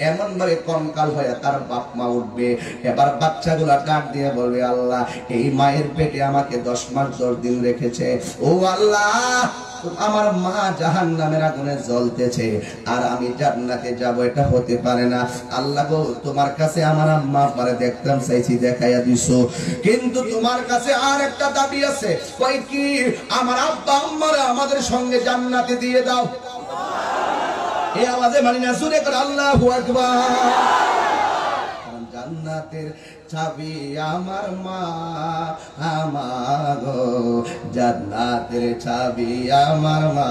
এমন ভাবে কঙ্কাল হয়ে তার বাপ মা উঠবে। এবার বাচ্চাগুলা ডাক দিয়ে বলবে, আল্লাহ এই মায়ের পেটে আমাকে 10 মাস 10 দিন রেখেছে, ও আল্লাহ আমার মা জাহান্নামের আগুনে জ্বলতেছে আর আমি জান্নাতে যাব, এটা হতে পারে না। আল্লাহ গো, তোমার কাছে আমার আম্মা আব্বারে দেখতাম চাইছি, দেখাইয়া দিছো, কিন্তু তোমার কাছে আর একটা দাবি আছে। কই কি? আমার আব্বা আম্মারে আমাদের সঙ্গে জান্নাতে দিয়ে দাও। এই আওয়াজে মানি না, জোরে করে আল্লাহু আকবার। জান্নাতের চাবি আমার মা, আমার জান্নাতের চাবি আমার মা,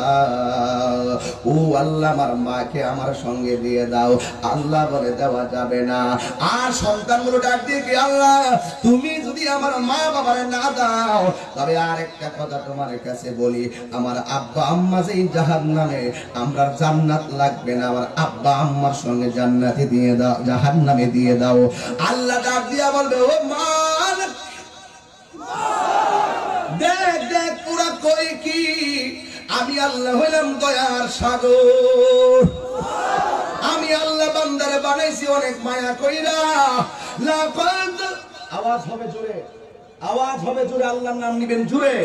ও আল্লাহ আমার মাকে আমার সঙ্গে দিয়ে দাও। আল্লাহ বলে, দেওয়া যাবে না। আর সন্তানগুলো ডাক দিয়ে কি, আল্লাহ তুমি যদি আমার মা বাবারে না দাও, তবে আর একটা কথা তোমার কাছে বলি, আমার আব্বা আম্মা যেই জাহান্নামে, আমরা জান্নাত লাগবে না, আমার আব্বা আম্মার সঙ্গে জান্নাতে দিয়ে দাও, জাহান্নামে দিয়ে দাও। আল্লাহ ডাক দিয়া বলবে, ও মালিক, দেখ দেখ পুরা কই কি, আমি আল্লাহ হইলাম দয়ার সাগর, আমি আল্লাহ বান্দারে বানাইছি অনেক মায়া কইরা। লাকাদ, আওয়াজ হবে জোরে, আওয়াজ হবে জোরে, আল্লাহর নাম নিবেন জোরে।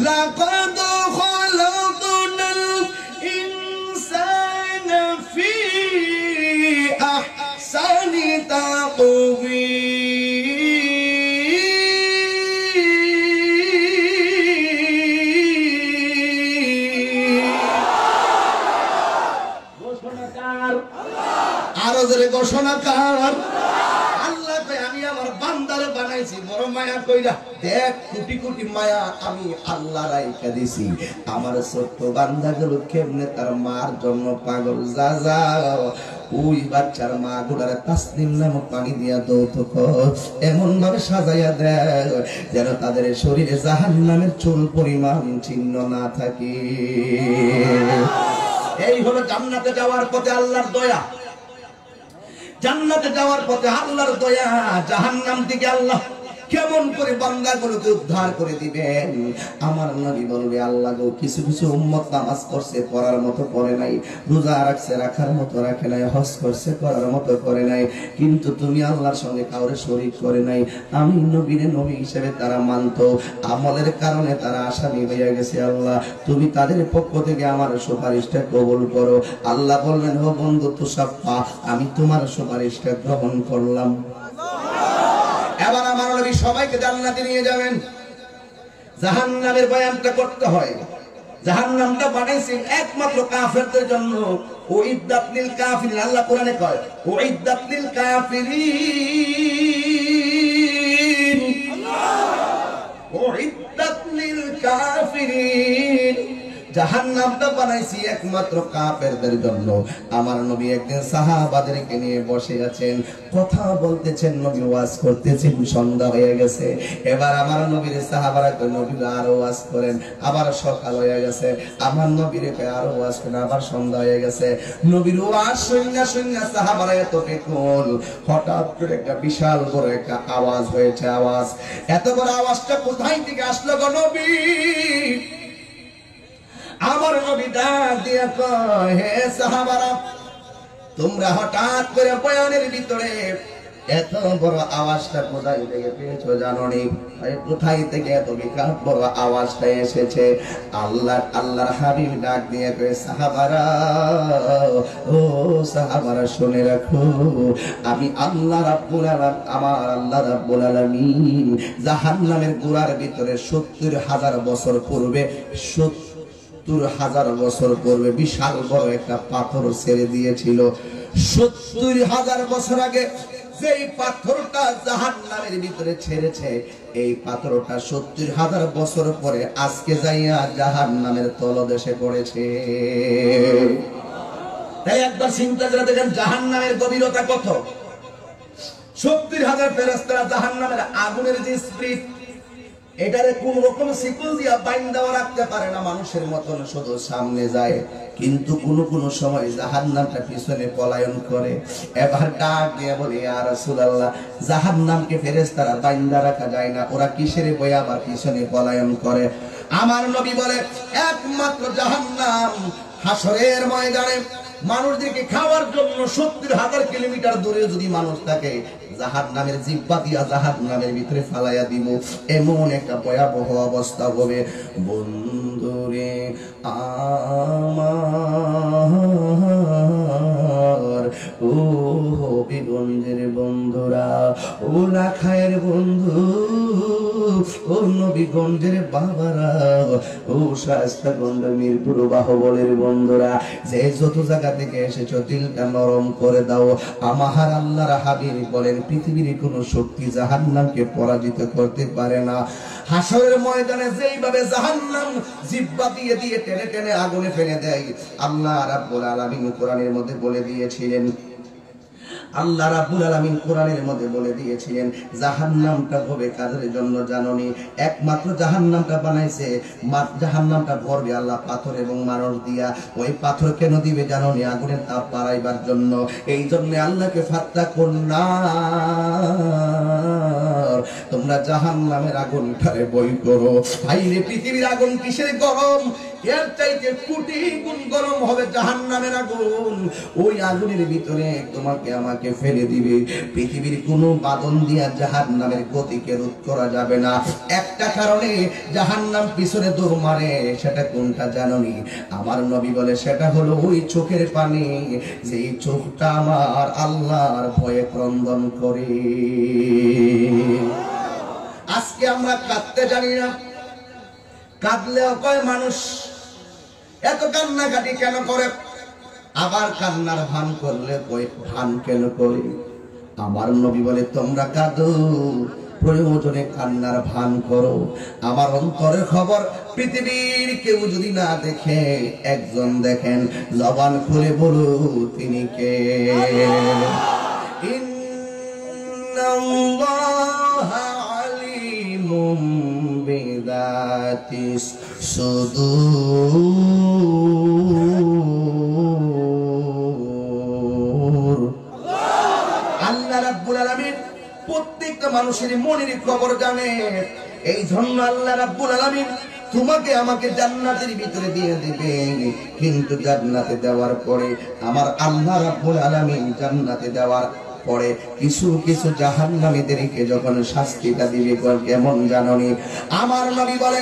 লাকাদ খালাকনাল ইনসানা ফি আহসানি ঘোষণাকার আল্লাহ, আমি আমার বান্দারে বানাইছি বড় মায়া কইরা। দেখ কোটি কোটি মায়া আমি আল্লাহ রাইখা দিছি, আমার ছোট্ট বান্দাগুলো কেমনে তার মার জন্য পাগল। যা যাও ওই বাচ্চার মা গুলার তাসনিম নামক পানি দিয়া দৌত এমন ভাবে সাজাইয়া দেয় যেন তাদের শরীরে জাহান্নামের চুল পরিমাণ চিহ্ন না থাকে। এই হলো জান্নাতে যাওয়ার পথে আল্লাহর দয়া। জান্নাতে যাওয়ার পথে আল্লাহর দয়া। জাহান্নাম থেকে আল্লাহ কেমন করে বান্দাগুলোকে উদ্ধার করে দিবেন। আমার নবী বলবে, আল্লাহ গো, কিছু কিছু উম্মত নামাজ পড়ছে, পড়ার মতো পড়ে নাই, রোজা রাখছে, রাখার মতো রাখে নাই, হজ করছে, করার মতো করে নাই, কিন্তু তুমি আল্লাহর সঙ্গে কাউরে শরীক করে নাই। আমি নবীর নবী হিসেবে তারা মানত, আমলের কারণে তারা আসামি হয়ে গেছে। আল্লাহ তুমি তাদের পক্ষ থেকে আমার সুপারিশটা কবুল করো। আল্লাহ বললেন, ও বন্ধু তুষাফা, আমি তোমার সুপারিশটা গ্রহণ করলাম। এবার আমার নবী সবাইকে জান্নাতে নিয়ে যাবেন। জাহান্নামের বয়ানটা করতে হয়। জাহান্নামটা বানাইছেন একমাত্র কাফেরদের জন্য। উইদ্দাত লিল কাফিরিন, আল্লাহ কোরআনে কয় উইদ্দাত লিল কাফিরিন, উইদ্দাত লিল কাফিরিন। জাহান্নামটা বানাইছি একমাত্র কাফেরদের জন্য। আমার নবী একদিন সাহাবাদেরকে নিয়ে বসে আছেন, কথা বলতেছেন, নবী ওয়াজ করতেছেন, সন্ধ্যা হয়ে গেছে। এবার আমার নবীর সাহাবারা কই, নবী আরো ওয়াজ করেন। আবার সকাল হয়ে গেছে, আমার নবীর কই আরো ওয়াজ করেন। আবার সন্ধ্যা হয়ে গেছে, নবীর ওয়াজ শুননা সাহাবারা এত বেকুল। হঠাৎ করে একটা বিশাল বড় একটা আওয়াজ হয়েছে। আওয়াজ, এত বড় আওয়াজটা কোথায় থেকে আসলো গো নবী? আমার নবী ডাক দিয়া কয়, হে সাহাবারা, তোমরা হঠাৎ করে বয়ানের ভিতরে এত বড় আওয়াজটা কোথায় থেকে পেয়েছো জানোনি? কোথায় থেকে এত বিকট বড় আওয়াজটা এসেছে? আল্লাহর হাবিব ডাক দিয়ে কয়, সাহাবারা, ও সাহাবারা, শুনে রাখো, আমি আল্লাহ রাব্বুল আলামিন, আমার আল্লাহ রাব্বুল আলামিন জাহান্নামের গুড়ার ভিতরে ৭০,০০০ বছর পূর্বে ৭০,০০০ বছর পূর্বে বিশাল বড় একটা পাথর ছেড়ে দিয়েছিল। ৭০,০০০ বছর আগে যেই পাথরটা জাহান্নামের ভিতরে ছেড়েছে, এই পাথরটা ৭০,০০০ বছর পরে আজকে যাইয়া জাহান্নামের তলদেশে পড়েছে। তাই একবার চিন্তা করে দেখেন জাহান্নামের গভীরতা কত। ৭০,০০০ ফেরেশতারা জাহান্নামের আগুনের যে স্পিরিট, এটারে কোন রকম শিকল দিয়া বাইন্দাও রাখতে পারে না, মানুষের মতন শুধু সামনে যায়, কিন্তু কোন সময় জাহান্নামটা পিছনে পলায়ন করে। এবার ডাক দিয়ে বলে, ইয়া রাসূলুল্লাহ, জাহান্নামকে ফেরেশতারা বাইন্দা রাখা যায় না, ওরা কিসের বই আবার পিছনে পলায়ন করে? আমার নবী বলে, একমাত্র জাহান্নাম হাসরের ময়দানে মানুষদেরকে খাওয়ার জন্য ৭০,০০০ কিলোমিটার দূরে যদি মানুষ থাকে, জাহান্নামের জিহ্বা দিয়া জাহান্নামের ভিতরে ফালাইয়া দিব, এমন একটা ভয়াবহ অবস্থা হবে। বন্ধুরে আমার, ও হবিগঞ্জের বন্ধুরা, ও লাখায়ের বন্ধু, ও নবীগঞ্জের বাবারা, ও শায়েস্তাগঞ্জ মিরপুর বাহুবলের বন্ধুরা, যে যত জায়গা থেকে এসেছো, দিলটা নরম করে দাও। আমার আল্লাহর হাবিব বলেন, পৃথিবীর কোন শক্তি জাহান্নামকে পরাজিত করতে পারে না। হাসরের ময়দানে যেইভাবে জাহান্নাম জিহ্বা দিয়ে দিয়ে টেনে টেনে আগুনে ফেলে দেয়, আল্লাহ রাব্বুল আলামিন কোরআনের মধ্যে বলে দিয়েছিলেন, আল্লাহ রাব্বুল আলামিন কোরআনের মধ্যে বলে দিয়েছিলেন, জাহান্নামটা হবে কাদের জন্য জানোনি? একমাত্র জাহান্নামটা বানাইছে, জাহান্নামটা ভরবে আল্লাহ পাথর এবং মানুষ দিয়া। ওই পাথর কেন দিবে জানোনি? আগুনের তাপ বাড়াইবার জন্য। এই জন্য আল্লাহকে ফাত্তাকুন নার, তোমরা জাহান্নামের আগুনটারে বই করো। ভাইরে, পৃথিবীর আগুন কিসের গরম? এর চাইতে কোটি গুণ গরম হবে জাহান্নামের আগুন। ওই আগুনের ভিতরে তোমাকে আমাকে ফেলে দিবে। পৃথিবীর কোনো বাদন দিয়া জাহান্নামের গতিকে রোধ করা যাবে না। একটা কারণে জাহান্নাম পিছনে দৌড় মারে, সেটা কোনটা জানোনি? আমার নবী বলে, সেটা হলো ওই চোখের পানি, যেই চোখটা আমার আল্লাহর ভয়ে ক্রন্দন করে। আজকে আমরা কাঁদতে জানি না, কাঁদলেও কয় মানুষ এত কান্নাকাটি কেন করে? আবার কান্নার ভান করলে কই ভান কেন করে? আমার নবী বলে, তোমরা কাঁদো, প্রয়োজনে কান্নার ভান করো। আমার অন্তরের খবর পৃথিবীর কেউ যদি না দেখে, একজন দেখেন, জবান খুলে বলো তিনি কে। ইন্নাল্লাহা আলিমুম বিযাতিস সুদূর। আল্লাহ রাব্বুল আলামিন প্রত্যেকটা মানুষের মনের খবর জানে। এই জন্য আল্লাহ রাব্বুল আলামিন তোমাকে আমাকে জান্নাতের ভিতরে দিয়ে দিবে, কিন্তু জান্নাতে দেওয়ার পরে আমার আল্লাহ রাব্বুল আলামিন জান্নাতে দেওয়ার পরে কিছু কিছু জাহান্নামীদেরকে যখন শাস্তিটা দিবে কেমন জাননি? আমার নবী বলে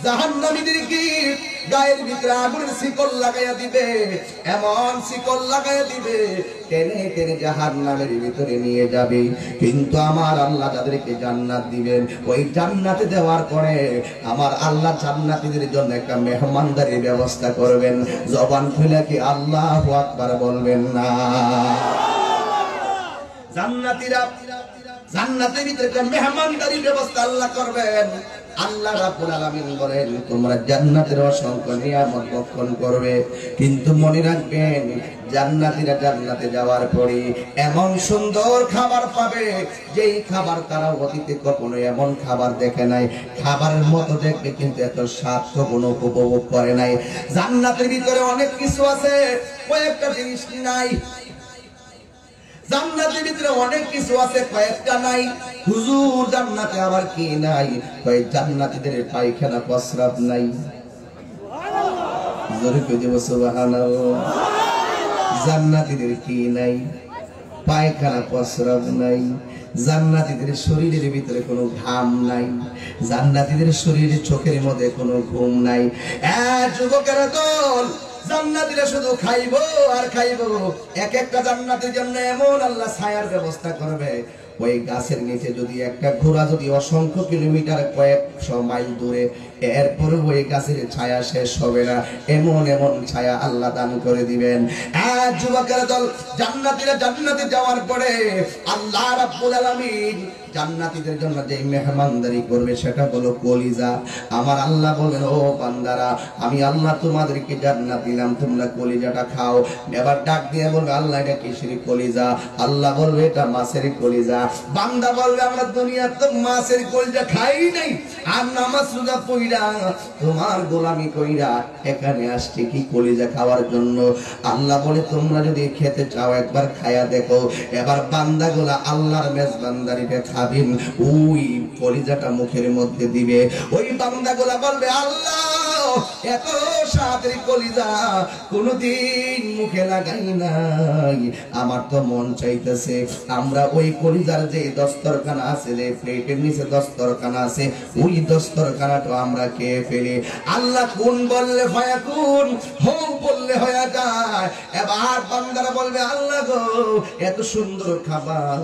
জাহান্নামীদেরকে গায়ের ভিতরে আগুনের শিকল লাগাইয়া দিবে, এমন শিকল লাগাইয়া দিবে টেনে টেনে জাহান্নামের ভিতরে নিয়ে যাবে। কিন্তু আমার আল্লাহ যাদেরকে জান্নাত দিবেন, ওই জান্নাতে দেওয়ার পরে আমার আল্লাহ জান্নাতীদের জন্য একটা মেহমানদারির ব্যবস্থা করবেন। জবান খুলে কি আল্লাহু আকবার বলবেন না? জান্নাতীরা জান্নাতের ভিতরে একটা মেহমানদারির ব্যবস্থা আল্লাহ করবেন। আল্লাহ রাব্বুল আলামিন বলেন তোমরা জান্নাতের অসংখ্য নিয়ামত ভক্ষণ করবে, কিন্তু মনে রাখবেন জান্নাতীরা জান্নাতে যাওয়ার পরে এমন সুন্দর খাবার পাবে যেই খাবার তারা অতীতে কখনো এমন খাবার দেখে নাই। খাবারের মতো দেখবে কিন্তু এত স্বাদ কখনো উপভোগ করে নাই। জান্নাতের ভিতরে অনেক কিছু আছে, কয়েকটা জিনিস নাই। জান্নাতের ভিতরে অনেক কিছু আছে, কয়েকটা নাই। হুজুর জান্নাতে আবার কি নাই? কয় জান্নাতীদের পায়খানা প্রস্রাব নাই। জোরে কই দেব সুবহানাল্লাহ। জান্নাতীদের কি নাই? পায়খানা প্রস্রাব নাই। জান্নাতীদের শরীরের ভিতরে কোনো ঘাম নাই। জান্নাতীদের শরীরে চোখের মধ্যে কোনো ঘুম নাই। যুবকেরা দল, জান্নাতীরা শুধু খাইবো আর খাইবো। এক একটা জান্নাতের জন্য এমন আল্লাহ ছায়ার ব্যবস্থা করবে, ওই গাছের নিচে যদি একটা ঘোড়া যদি অসংখ্য কিলোমিটার কয়েকশো মাইল দূরে, এরপরে ওই গাছের ছায়া শেষ হবে না, এমন এমন ছায়া আল্লাহ দান করে দিবেন। যুবকের দল, জান্নাতীরা জান্নাতে যাওয়ার পরে আল্লাহ রাব্বুল আলামিন জান্নাতীদের জন্য যে মেহমানদারি করবে সেটা হলো কলিজা। আমার আল্লাহ বলেন ও বান্দারা, আমি আল্লাহ তোমাদেরকে জান্নাত দিলাম, তোমরা কলিজাটা খাও। এবার ডাক দিয়ে বলবে আল্লাহ এটা কিসের কলিজা? আল্লাহ বলবে এটা মাছের কলিজা। বান্দা বলবে আমরা দুনিয়ার তো মাছের কলিজা খাই নাই, আর নামাজ রোজা পড়া তোমার গোলামি কইরা এখানে আসছে কি কলিজা খাওয়ার জন্য? আল্লাহ বলে তোমরা যদি খেতে চাও একবার খায়া দেখো। এবার বান্দাগুলা আল্লাহর মেজবানদারিতে খাবেন, ওই কলিজাটা মুখের মধ্যে দিবে। ওই বান্দাগুলা বলবে আল্লাহ এত স্বাদের কলিজা কোনদিন মুখে লাগাই নাই, আমার তো মন চাইতেছে আমরা ওই কলিজার যে দস্তরখানা আছে, যে প্লেটের নিচে দস্তরখানা আছে, ওই দস্তরখানাটা আমরা খেয়ে ফেলি। আল্লাহ কোন বললে ফায়াকুন, হো বললে হয়ে যায়। এবার বান্দারা বলবে আল্লাহ গো এত সুন্দর খাবার,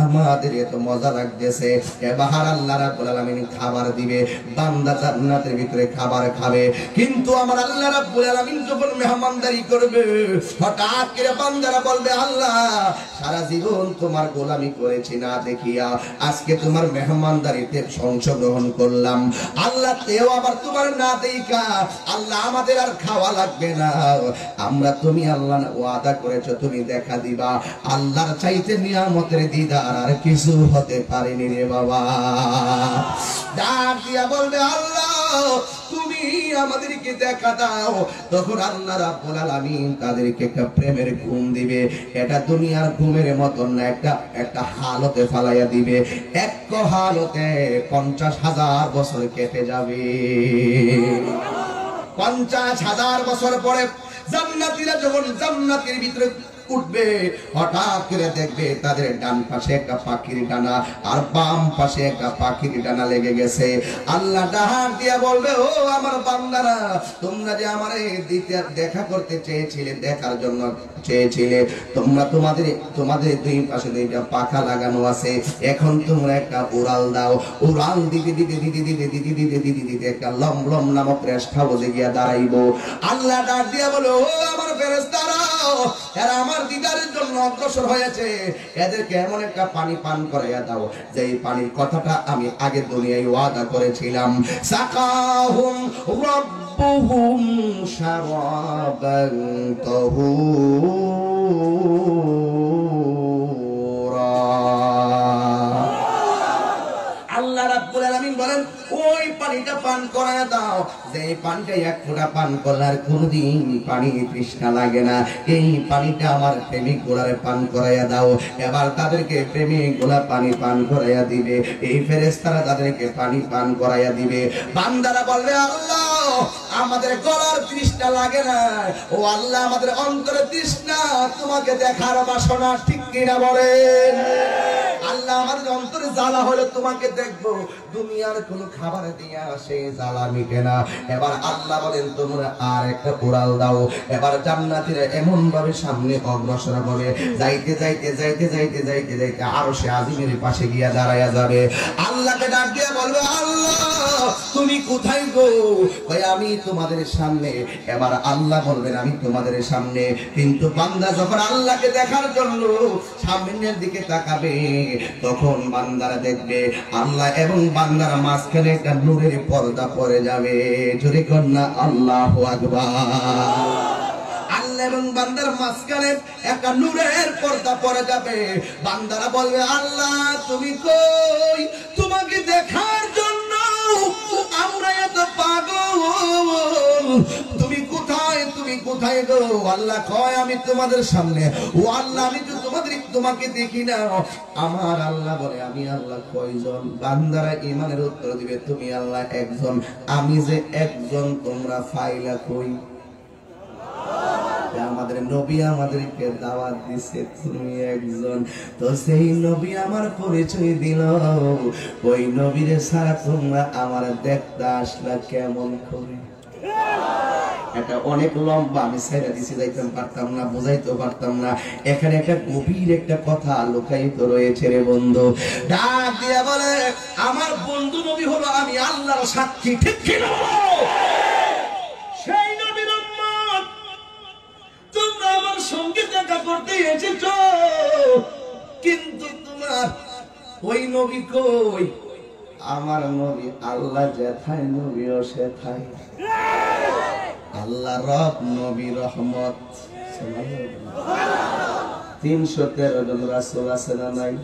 আমাদের এত মজা লাগতেছে। এবার আল্লাহ রাব্বুল আলামিন খাবার দিবে, বান্দা জান্নাতের ভিতরে খাবার খাবে। কিন্তু আমার আল্লাহ রাব্বুল আলামিন যখন মেহমানদারি করবে, হঠাৎ করে বান্দারা বলবে আল্লাহ সারা জীবন তোমার গোলামি করেছি না দেখিয়া, আজকে তোমার মেহমানদারিতে অংশগ্রহণ করলাম। আল্লাহ তেও আবার তোমার না দেখা আল্লাহ আমাদের আর খাওয়া লাগবে না, আমরা তুমি আল্লাহ ওয়াদা করেছো তুমি দেখা দিবা। আল্লাহর চাইতে নিয়ামতের দিদার আর কিছু হতে পারেনি রে বাবা। ডাক দিয়া বলবে আল্লাহ তুমি আমাদেরকে দেখা দাও। তখন আল্লাহ রাব্বুল আলামিন তাদেরকে একটা প্রেমের ঘুম দিবে। এটা দুনিয়ার ঘুমের মতন না, একটা হালতে ফালাইয়া দিবে। এক হালতে 50,000 বছর কেটে যাবে। 50,000 বছর পরে জান্নাতীরা যখন জান্নাতের ভিতরে উঠবে, হঠাৎ করে দেখবে তাদের ডান পাশে একটা পাখির ডানা আর বাম পাশে একটা পাখির ডানা লেগে গেছে। আল্লাহ ডাক দিয়া বলবে ও আমার বান্দারা, তোমরা যে আমারে দেখা করতে চেয়েছিলে, দেখার জন্য চেয়েছিলে, তোমরা তোমাদের দুই পাশে দুইটা পাখা লাগানো আছে, এখন তোমরা একটা উড়াল দাও। উড়াল দিতে দিতে দিতে দিতে দিতে দিতে দিতে দিতে একটা লমলম নামক রেস্ট হাউসে গিয়া দাঁড়াইবো। আল্লাহ ডাক দিয়া বলে ও আমার ফেরেশতারা, এরা আমার তোমার দিদারের জন্য অগ্রসর হয়েছে, এদেরকে এমন একটা পানি পান করাইয়া দাও যে এই পানির কথাটা আমি আগে দুনিয়ায় ওয়াদা করেছিলাম। সাকাহুম রাব্বুহুম শারাবান তাহুরা। আল্লাহ রাব্বুল আলামিন বলেন ওই পানিটা পান করায় দাও, যে পানিটা এক ফোঁটা পান করলে আর কোনদিন পানি তৃষ্ণা লাগে না। এই পানিটা আমার প্রেমিক গোলারে পান করাইয়া দাও। এবার তাদেরকে প্রেমিক গোলা পানি পান করাইয়া দিবে, এই ফেরেশতারা তাদেরকে পানি পান করাইয়া দিবে। বান্দারা বলবে আল্লাহ আমাদের গলার তৃষ্ণা লাগে না, ও আল্লাহ আমাদের অন্তরে তৃষ্ণা তোমাকে দেখার বাসনা, ঠিক কিনা বলেন? আল্লাহ আমাদের অন্তরে জ্বালা হলে তোমাকে দেখবো, দুনিয়ার কোনো খাবার দিয়া সেই জ্বালা মিটে না। এবার আল্লাহ বলেন তোমরা আর একটা উড়াল দাও। এবার জান্নাতীরা এমন ভাবে সামনে অগ্রসর হবে, যাইতে যাইতে যাইতে যাইতে যাইতে যাইতে আরশে আজিমের পাশে গিয়া দাঁড়ায়া যাবে। আল্লাহকে ডাক দিয়া বলবে আল্লাহ তুমি কোথায় গো? ভাই আমি তোমাদের সামনে। এবার আল্লাহ বলবেন আমি তোমাদের সামনে। কিন্তু বান্দা যখন আল্লাহকে দেখার জন্য সামনের দিকে তাকাবে, তখন বান্দারা দেখবে আল্লাহ এবং বান্দার মাঝখানে একটা নূরের পর্দা পড়ে যাবে। জোরে কন্যা আল্লাহু আকবার। আল্লাহ এবং বান্দার মাঝখানে একটা নূরের পর্দা পড়ে যাবে। বান্দারা বলবে আল্লাহ তুমি কই? তোমাকে দেখার জন্য আমরা এত পাগল, তুমি কোথায়? তুমি কোথায় গো? আল্লাহ কয় আমি তোমাদের সামনে। ও আল্লাহ আমি তো তোমাকে দেখি না। আমার আল্লাহ বলে আমি আল্লাহ কয়জন? বান্দারা ঈমানের উত্তর দিবে তুমি আল্লাহ একজন। আমি যে একজন তোমরা ফাইলা কই? আমাদের নবী আমাদেরকে দাওয়াত দিছে তুমি একজন, তো সেই নবী আমার পরিচয় দিল। ওই নবীরে ছাড়া তোমরা আমার দেখতে আসলা কেমন করে? এটা অনেক লম্বা, আমি ছেড়ে দিছি, যাইতে পারতাম না, বুঝাইতে পারতাম না। এখানে একটা গভীর একটা কথা লুকায়িত রয়েছে রে বন্ধু। ডাক দিয়া বলে আমার বন্ধু নবী হলো আমি আল্লাহর সাক্ষী, ঠিক কিনা? সেই নবীর উম্মত তোমরা আমার সঙ্গে দেখা করতে এসেছো, কিন্তু তোমার ওই নবী কই? আমার নবী আল্লাহ যেথায় নবীও সেথায়। আল্লাহ রব নবী রহমত। 313 জন রাসূল আছে না নাই?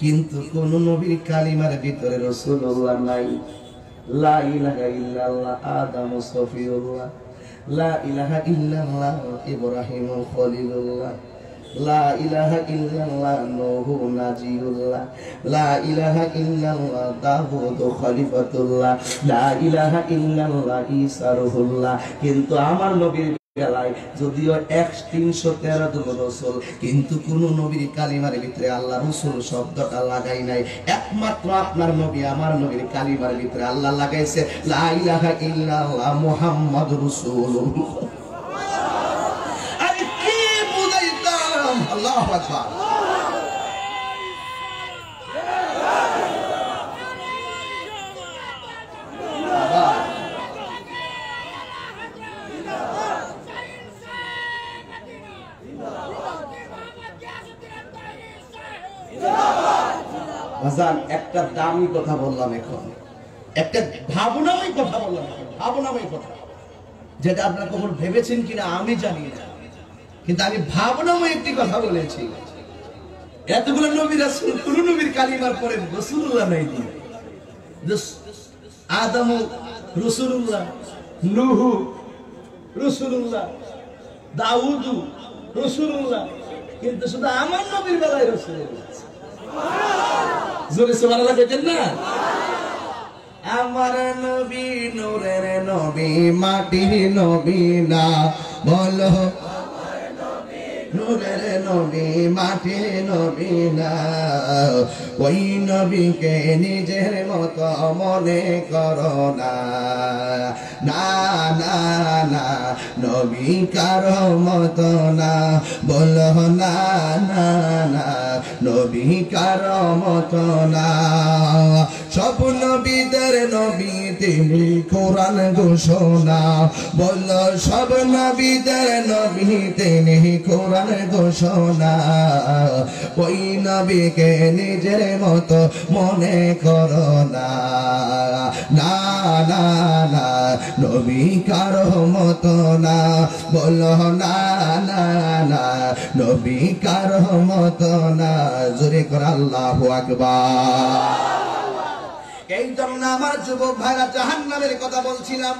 কিন্তু কোন নবীর কালিমার ভিতরে রাসূলুল্লাহ নাই। লা ইলাহা ইল্লাল্লাহ আদম সফিউল্লাহ, লা ইলাহা ইল্লাল্লাহ ইব্রাহিম খলিলুল্লাহ, লা ইলাহা ইল্লাল্লাহ নূহ নাজিউল্লাহ, লা ইলাহা ইল্লাল্লাহ দাউদ খলিফাতুল্লাহ, লা ইলাহা ইল্লাল্লাহ ঈসা রূহুল্লাহ। কিন্তু আমার নবীর বেলায় যদিও 313 জন রাসূল, কিন্তু কোন নবীর কালিমার ভিতরে আল্লাহ রাসূল শব্দটা লাগাই নাই। একমাত্র আপনার নবী আমার নবীর কালিমার ভিতরে আল্লাহ লাগাইছে লা ইলাহা ইল্লাল্লাহ মুহাম্মাদুর রাসূলুল্লাহ। আরে কি বুঝাইতাম? আল্লাহু আকবার। একটা দামি কথা বললাম, এখন একটা ভাবনাময় কথা বললাম, ভাবনাময় কথা, যেটা আপনারা কখন ভেবেছেন কিনা আমি জানি না, কিন্তু আমি ভাবনাময় একটি কথা বলেছি। এতগুলো নবী রাসূল, কোন নবীর কালিমার পরে রাসূলুল্লাহ নাই দিয়ে। আদম রাসূলুল্লাহ, নূহ রাসূলুল্লাহ, দাউদ রাসূলুল্লাহ, কিন্তু শুধু আমার নবীর বেলায় রাসূলুল্লাহ। জোরে সুবহানাল্লাহ বলেন না? আমার নবী নূরের নবী, মাটির নবী না, বলো নূরের নবী, মাটির নবী না। ওই নবীকে নিজের মতো মনে করো না, না না না, নবী কারো মতো না, বলো না না না, নবী কারো মতো না। সব নবীদের নবী তিনি কোরআন ঘোষণা বলল সব নবীদের নবী তিনি কোরআন ঘোষণা ওই নবীকে নিজের মতো মনে করো না না না না নবী কারো মতো না বলো না না না নবী কারো মতো না জোরে করে আল্লাহু আকবার। এই জন্য আমার যুবক ভাইরা জাহান্নামের কথা বলছিলাম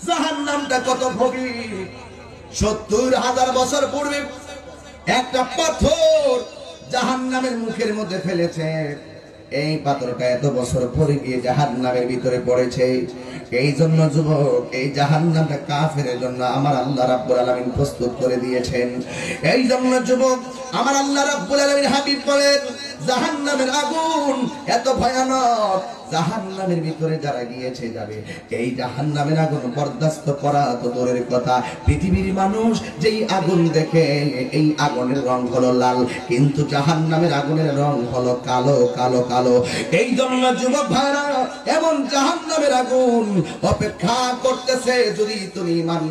জাহান্নামটা কত গভীর। ৭০,০০০ বছর পূর্বে একটা পাথর জাহান্নামের মুখের মধ্যে ফেলেছে। এই পাথরটা এত বছর পরে গিয়ে জাহান্নামের ভিতরে পড়েছে। এই জন্য যুবক এই জাহান্নামটা কাফেরের জন্য আমার আল্লাহ রাব্বুল আলামিন প্রস্তুত করে দিয়েছেন। এই জন্য যুবক আমার আল্লাহ রাব্বুল আলামিন হাবিব বলেন জাহান্নামের আগুন এত ভয়ানক, জাহান্নামের ভিতরে যারা গিয়েছে যাবে এই জাহান্নামের আগুন বরদাস্ত করা তো দূরের কথা, পৃথিবীর মানুষ যেই আগুন দেখে এই আগুনের রং হলো লাল, কিন্তু জাহান্নামের আগুনের রং হলো কালো কালো কালো। এই জন্য যুবক ভাইরা এমন জাহান্নামের আগুন অপেক্ষা করতেছে যদি তুমি ঈমান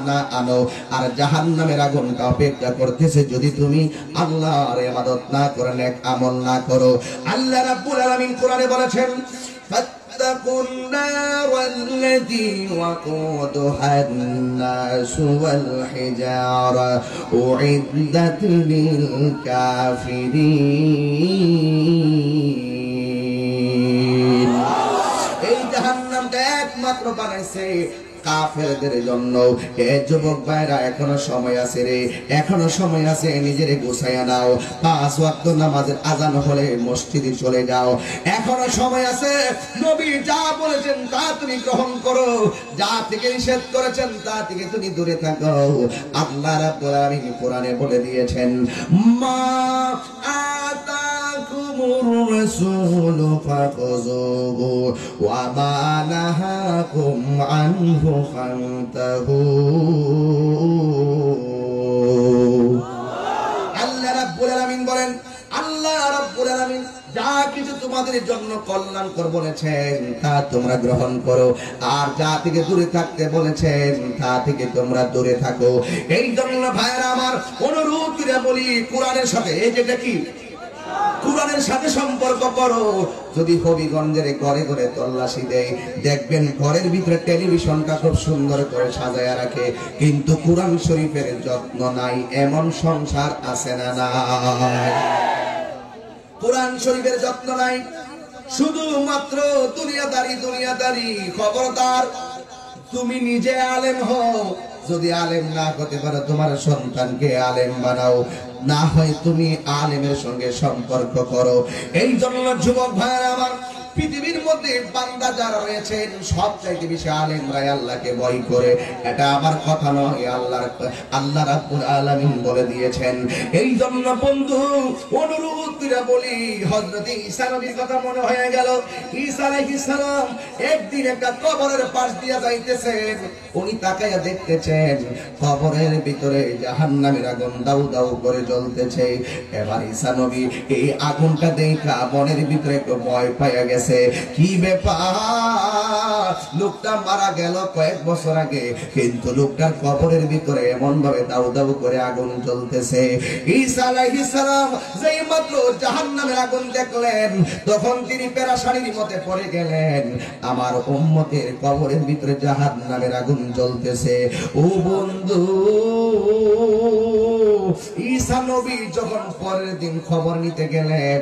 না আনো, আর জাহান্নামের আগুনটা অপেক্ষা করতেছে যদি তুমি আল্লাহর ইবাদত না করে নেক আমল না করো। আল্লাহ রাব্বুল আলামিন কোরআনে বলেছেন فاتقوا النار التي وقودها الناس والحجارة أعدت للكافرين। এই জাহান্নামটা একমাত্র বানাইছে কাফেরদের জন্য। এ যুবক ভাইরা এখনো সময় আছে রে, এখনো সময় আছে, নিজের গোছায়া নাও। 5 ওয়াক্ত নামাজের আজান হলে মসজিদে চলে যাও, এখনো সময় আছে। নবী যা বলেছেন তা তুমি গ্রহণ করো, যা থেকে নিষেধ করেছেন তা থেকে তুমি দূরে থাকো। আল্লাহ রাব্বুল আলামিন কোরআনে বলে দিয়েছেন মা আতাকুমুর রাসূলু ফাখুযুহু ওয়া মা নাহাকুম আনহু আল্লাহ রাব্বুল আলামিন বলেন আল্লাহ রাব্বুল আলামিন যা কিছু তোমাদের জন্য কল্যাণকর বলেছেন তা তোমরা গ্রহণ করো, আর যা থেকে দূরে থাকতে বলেছেন তা থেকে তোমরা দূরে থাকো। এই জন্য ভাইরা আমার অনুরোধ করে বলি কোরআনের সাথে এই যেটা কি কোরআনের সাথে সম্পর্ক করো। যদি হবিগঞ্জের ঘরে ঘরে তল্লাশি দেয় দেখবেন ঘরের ভিতরে টেলিভিশনটা খুব সুন্দর করে সাজায়া রাখে, কিন্তু কোরআন শরীফের যত্ন নাই, এমন সংসার আছে না নাই? কোরআন শরীফের যত্ন নাই, শুধুমাত্র দুনিয়াদারি। খবরদার তুমি নিজে আলেম হও, যদি আলেম না হতে পারো তোমার সন্তানকে আলেম বানাও, না হয় তুমি আলেমের সঙ্গে সম্পর্ক করো। এই জন্য যুবক ভাইরা আমার পৃথিবীর মধ্যে বান্দা যারা রয়েছেন সবচাইতে বেশি আলেমরাই আল্লাহকে ভয় করে। এটা আমার কথা নয়, আল্লাহ রাব্বুল আলামিন বলে দিয়েছেন। এই জন্য বন্ধু অনুরোধ করে বলি, হযরত ঈসা নবীর কথা মনে হয়ে গেল। ঈসা আলাইহিস সালাম একদিন একটা কবরের পাশ দিয়ে যাইতেছেন, উনি তাকায়া দেখতেছেন কবরের ভিতরে জাহান্নামের আগুন দাউ দাউ করে জ্বলতেছে। এবার ঈসা নবী এই আগুনটা দেখা মনের ভিতরে একটু ভয় পাইয়া গেছে। কি ব্যাপার, লোকটা মারা গেল কয়েক বছর আগে, কিন্তু লোকটার কবরের ভিতরে এমন ভাবে দাউ দাউ করে আগুন জ্বলতেছে। ঈসা আলাইহিস সালাম যেই মাত্র জাহান্নামের আগুন দেখলেন তখন তিনি পেরেশানির মধ্যে পড়ে গেলেন, আমার উম্মতের কবরের ভিতরে জাহান্নামের আগুন জ্বলতেছে। ও বন্ধু, ঈসা নবী যখন পরের দিন খবর নিতে গেলেন,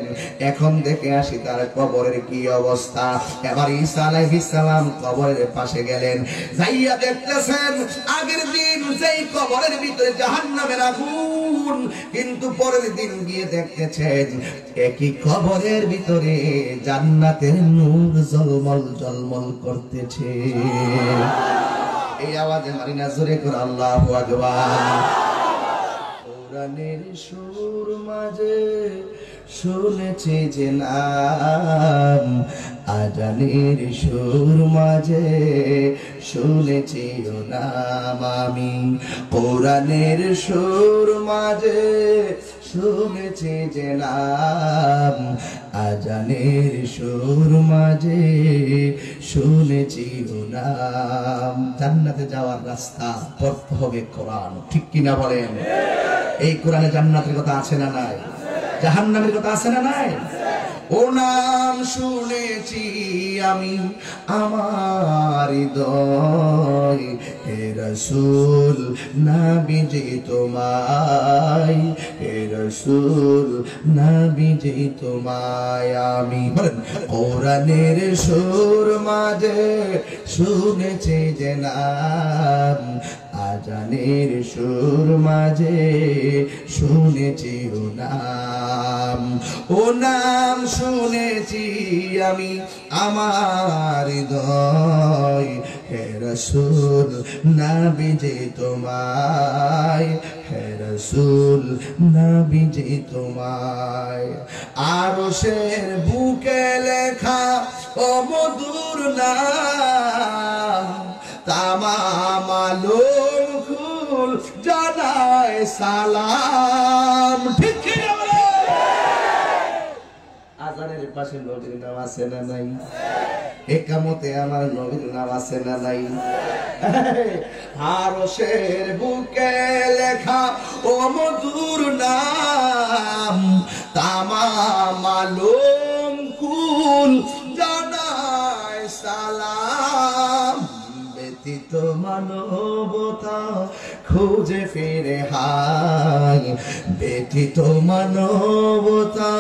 এখন দেখে আসি তার কবরের কি অবস্থা। এবার ঈসা আলাইহিস সালাম কবরের পাশে গেলেন, যাইয়া দেখতেছেন আগের দিন যেই কবরের ভিতরে জাহান্নামের আগুন, কিন্তু পরের দিন গিয়ে দেখতেছেন একই কবরের ভিতরে জান্নাতের নূর ঝলমল ঝলমল করতেছে। এই আওয়াজে মারিনা জোরে করে আল্লাহু আকবার। কোরআনের সুর মাঝে শুনেছি যে নাম, আজানের সুর মাঝে শুনেছি ও নাম আমি। কোরআনের সুর মাঝে শুনেছি যে নাম, আজানের সুর মাঝে শুনেছি ও নাম। জান্নাতে যাওয়ার রাস্তা পড়তে হবে কোরআন, ঠিক কিনা বলেন? এই কোরআনে জান্নাতের কথা আছে না নাই? জাহান্নামের কথা আছে না নাই? ও নাম শুনেছি আমি আমার হৃদয়, হে রাসূল নবীজি তোমায়, হে রাসূল নবীজি তোমায় আমি। বলেন কোরআনের সুর মাঝে শুনেছি যে নাম, আজানের সুর মাঝে শুনেছি ও নাম, ও নাম শুনেছি আমি আমার হৃদয়, হে রাসূল নবীজি তোমায়, হে রাসূল নবীজি তোমায়। আরশের বুকে লেখা ও মধুর নাম, তামাম আলম কুল জানায় সালাম, ঠিক কি বলে? আজানের পাশে নবীর নাম আছে না নাই? একামতে আমার নবীর নাম আছে না নাই? আরশের বুকে লেখা ও মধুর নাম, তামাম আলম কুল জানায় সালাম। ব্যতীত মানবতা খুঁজে ফিরে হায়, ব্যতীত মানবতা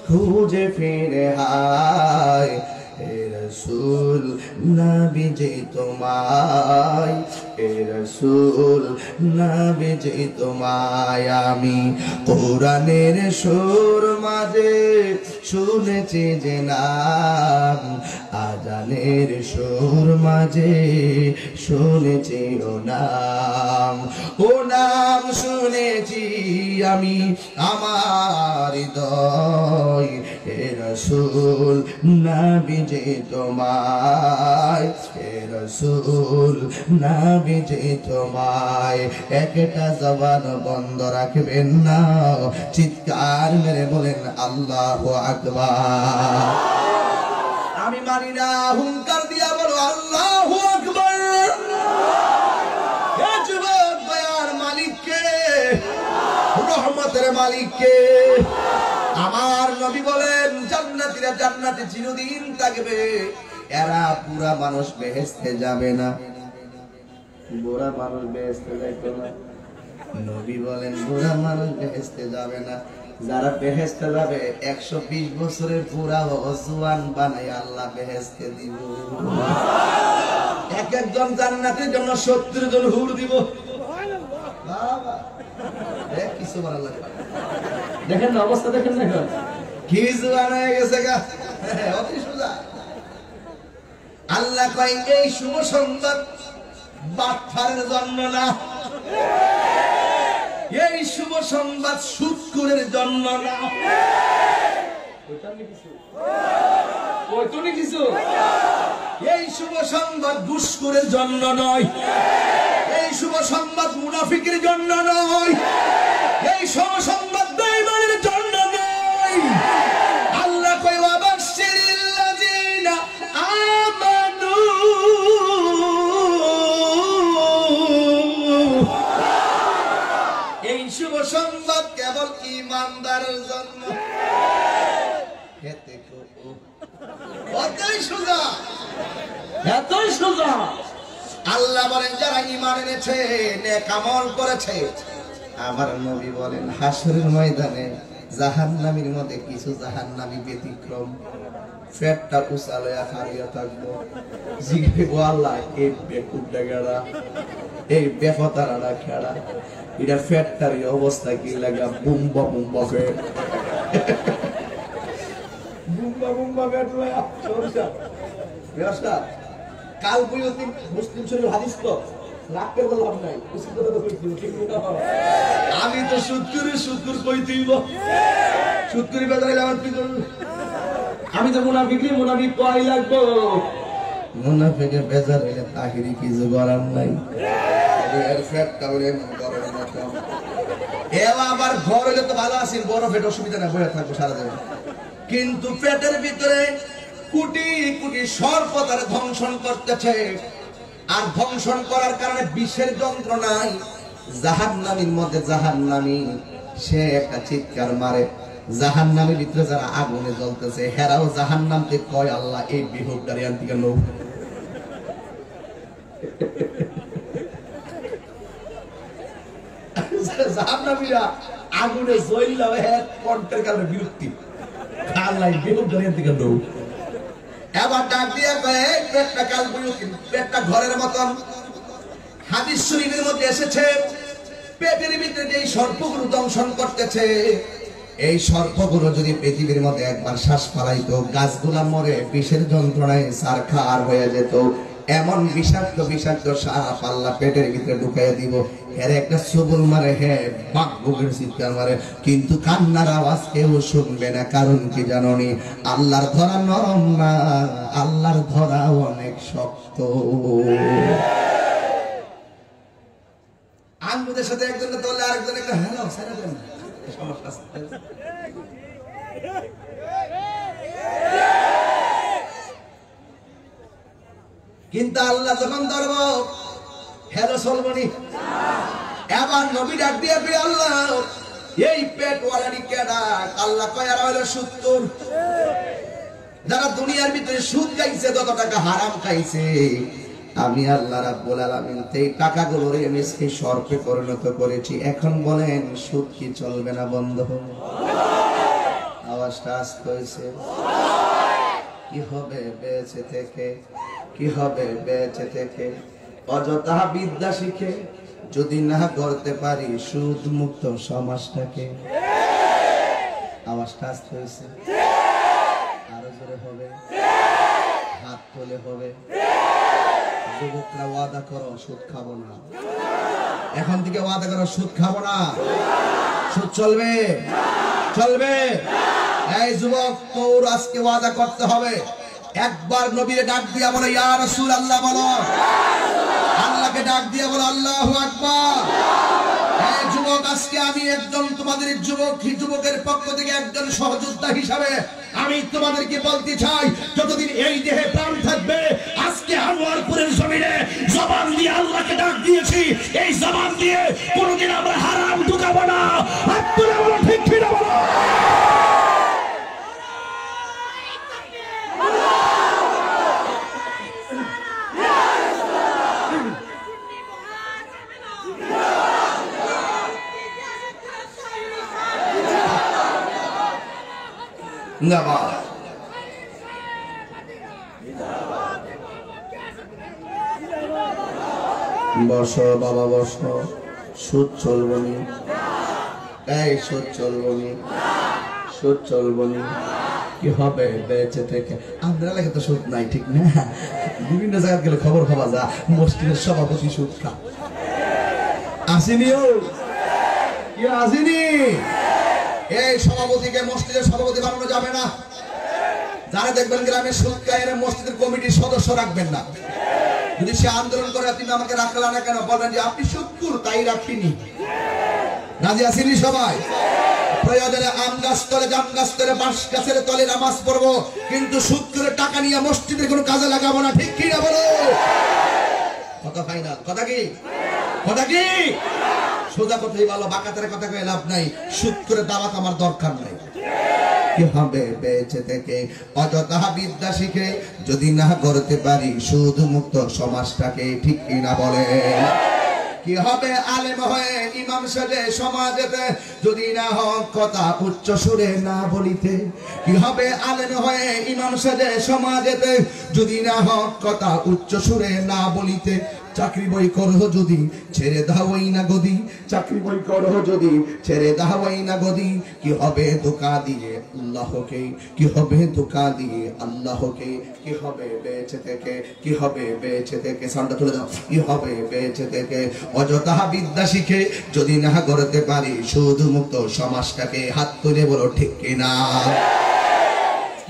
খুঁজে ফিরে হায়, হে রাসূল নবীজি তোমায়, হে রাসূল নবীজি তোমায় আমি। কোরআনের সুর মাঝে শুনেছি যে নাম, আজানের সুর মাঝে শুনেছি ও নাম, ও নাম শুনেছি আমি আমার হৃদয়, হে রাসূল নবীজি তোমায়, হে রাসূল নবীজি তোমায়। একটা জবান বন্ধ রাখবেন না, চিৎকার মেরে বলেন আল্লাহু আকবার। আমি মানি না, হুঙ্কার দিয়া বলো আল্লাহু আকবার। হে যুবক দয়ার মালিক কে, রহমতের মালিক কে? আমার নবী বলেন জান্নাতীরা জান্নাতে চিরদিন থাকবে, এরা পুরা মানুষ বেহেশতে যাবে না। বুড়া মানুষ বেহেশতে যাইতো না। নবী বলেন বুড়া মানুষ বেহেশতে যাবে না, যারা বেহেশতে যাবে 120 বছরের পুরা জওয়ান বানাই আল্লাহ বেহেশতে দিব। এক একজন জান্নাতের জন্য 70 জন হুর দিব। বাবা কিছু বলার লাগে, দেখেন অবস্থা দেখেন না কি জওয়ান হয়ে গেছে গা, অতি সোজা। আল্লাহ কয় এই শুভ সংবাদ বাটপারের জন্য না, এই শুভ সংবাদ সুদখোরের জন্য না। এই শুভ সংবাদ ঘুষখোরের জন্য নয়, এই শুভ সংবাদ মুনাফিকের জন্য নয়, এই শুভ সংবাদ বেঈমানের জন্য নয়। আল্লাহ কয় ওয়াবাশশিরিল্লাযিনা আমানু, এই শুভ সংবাদ কেবল ঈমানদারের জন্য। এতে কতই সোজা, এতই সোজা। আল্লাহ বলেন যারা ঈমান এনেছে, নেক আমল করেছে, আমার নবী বলেন হাসরের ময়দানে জাহান্নামীর মধ্যে কিছু জাহান্নামী ব্যতিক্রম, পেটটা উচালে হারিয়ে থাকবো। জিজ্ঞেস আল্লাহ এই বেকুবটা গেড়া, এই বেফতারাটা খেড়া, এটা পেটটার অবস্থা কি লাগা? বুম্বা বুম্বা পেট, বুম্বা বুম্বা পেট লয়া সরসা ব্যবস্থা। কাল বুঝতে মুসলিম শরীফ হাদিস তো রাখতে বললাম নাই, উচিত কথা তো কইছিস ঠিক না? আমি তো শুকর কই দিব, শুকরি বাজারে আমার কি করব? আমি তো মুনাফিক কই লাগবো, মুনাফিকে বেজার হইলে তাহিরি কিছু করার নাই। এর ফেট কাউরে করার মত আবার ঘর হইলে তো ভালো আছি, বড় পেট অসুবিধা না, বয়ে থাকবো সারাদিন। কিন্তু পেটের ভিতরে কোটি কোটি সর্প তার ধ্বংসন করতেছে, আর ধ্বংসন করার কারণে বিষের যন্ত্রণায় জাহান্নামীর মধ্যে জাহান্নামী সে একটা চিৎকার মারে। জাহান্নামের ভিতরে যারা আগুনে জ্বলতেছে হেরাও জাহান্নামকে কয়, আল্লাহ এই বিহুবটারে আন থেকে নৌ। জাহান্নামীরা আগুনে জ্বললেও এক কণ্ঠের কারণে বিরক্তি, আল্লাহ এই বিহুবটারে আন থেকে নৌ। এবার ডাক দিয়ে কয়, পেটটা কাল বিরক্তি, পেটটা ঘরের মতন। হাদিস শরীফের মধ্যে এসেছে পেটের ভিতরে যে সর্পগুলো দংশন করতেছে, এই সর্পগুলো যদি পৃথিবীর মধ্যে একবার শ্বাস ফালাইতো, গাছগুলা মরে বিষের যন্ত্রণায় সারখার হয়ে যেত। এমন বিষাক্ত বিষাক্ত সাপ আল্লাহ পেটের ভিতরে ঢুকাইয়া দিব। এর একটা সবুল মারে, হ্যাঁ বাঘ বুকের চিৎকার মারে, কিন্তু কান্নার আওয়াজ কেউ শুনবে না। কারণ কি জানোনি? আল্লাহর ধরা নরম না, আল্লাহর ধরা অনেক শক্ত। আঙ্গুদের সাথে একজনে তোলে, আরেকজন একটা হ্যালো ছেড়ে দেন, সমস্যা আছে। কিন্তু আল্লাহ যখন ধরব হ্যালো চলবনি। এবার নবী ডাক দিয়ে, আল্লাহ এই পেট ওয়ালারি কেডা? আল্লাহ কয়, আর হলো 70 যারা দুনিয়ার ভিতরে সুদ খাইছে, যত টাকা হারাম খাইছে, আমি আল্লাহ রাব্বুল আলামিন এই টাকাগুলোরে আমি সর্পে পরিণত করেছি। এখন বলেন সুদ কি চলবে না বন্ধ? আওয়াজটা আসতে হয়েছে। কি হবে বেঁচে থেকে? কি হবে বেঁচে থেকে? অযথা বিদ্যা শিখে যদি না করতে পারি সুদ মুক্ত সমাজটাকে। আওয়াজটা আসতে হয়েছে। আরো জোরে হবে, হাত তোলে হবে। যুবকরা ওয়াদা করো সুদ খাবো না, এখন থেকে ওয়াদা করো সুদ খাবো না। সুদ চলবে? চলবে? এই যুবক, তোর আজকে ওয়াদা করতে হবে। একবার নবীরে ডাক দিয়া বলো ইয়া রাসূলুল্লাহ, বলো আল্লাহকে ডাক দিয়া বলো আল্লাহু আকবার। এই যুবক, আজকে আমি একজন তোমাদের যুবকের পক্ষ থেকে একজন সহযোদ্ধা হিসাবে আমি তোমাদেরকে বলতে চাই, যতদিন এই দেহে প্রাণ থাকবে, আজকে আনোয়ারপুরের জমিনে জবান দিয়ে আল্লাহকে ডাক দিয়েছি, এই জবান দিয়ে কোনোদিন আমরা হারাম ঢুকাবো না। আপনারা বলো ঠিক কি না? বলো বসো বাবা বসো। সুদ চলবনি, এই সুদ চলবনি, সুদ চলবনি। কি হবে বেঁচে থেকে? আমরা লাগে তো সুদ নাই, ঠিক না? বিভিন্ন জায়গায় গেলে খবর পাওয়া যায় মসজিদের সভাপতি সুদ খা। আসেনিও কি? আসেনি? এই সভাপতিকে মসজিদের সভাপতি বানানো যাবে না। যারা দেখবেন গ্রামের সুদ খায়, মসজিদের কমিটির সদস্য রাখবেন না। যদি সে আন্দোলন করে, তুমি আমাকে রাখলা না কেন, বলবেন যে আপনি সুদখোর, তাই রাখিনি। রাজি আসেনি সবাই? প্রয়োজনে আম গাছ তলে, জাম গাছ তলে, বাঁশ গাছের তলে নামাজ পড়বো, কিন্তু সুদ করে টাকা নিয়ে মসজিদের কোনো কাজে লাগাবো না। ঠিক কি না বলো? কথা ফাইনাল। কথা কি? কথা কি? সোজা কথাই বলো, বাঁকাতের কথা কয়ে লাভ নাই। সুদ করে দাওয়াত আমার দরকার নাই। কি হবে বেঁচে থেকে? অযথা বিদ্যা শিখে যদি না করতে পারি সুদ মুক্ত সমাজটাকে। ঠিক কি না বলে? কি হবে আলেম হয়ে ইমাম সাজে সমাজেতে যদি না হক কথা উচ্চ সুরে না বলিতে? কি হবে আলেম হয়ে ইমাম সাজে সমাজেতে যদি না হক কথা উচ্চ সুরে না বলিতে? চাকরি বই করো যদি ছেড়ে দাওই না গদি, চাকরি বই করো যদি ছেড়ে দাওই না গদি। কি হবে ধোঁকা দিয়ে আল্লাহকে? কি হবে ধোঁকা দিয়ে আল্লাহকে? কি হবে বেঁচে থেকে? কি হবে বেঁচে থেকে? সাউন্ডটা তুলে দাও। কি হবে বেঁচে থেকে? অযথা বিদ্যা শিখে যদি না করতে পারি সুদ মুক্ত সমাজটাকে। হাত তুলে বলো ঠিক কিনা?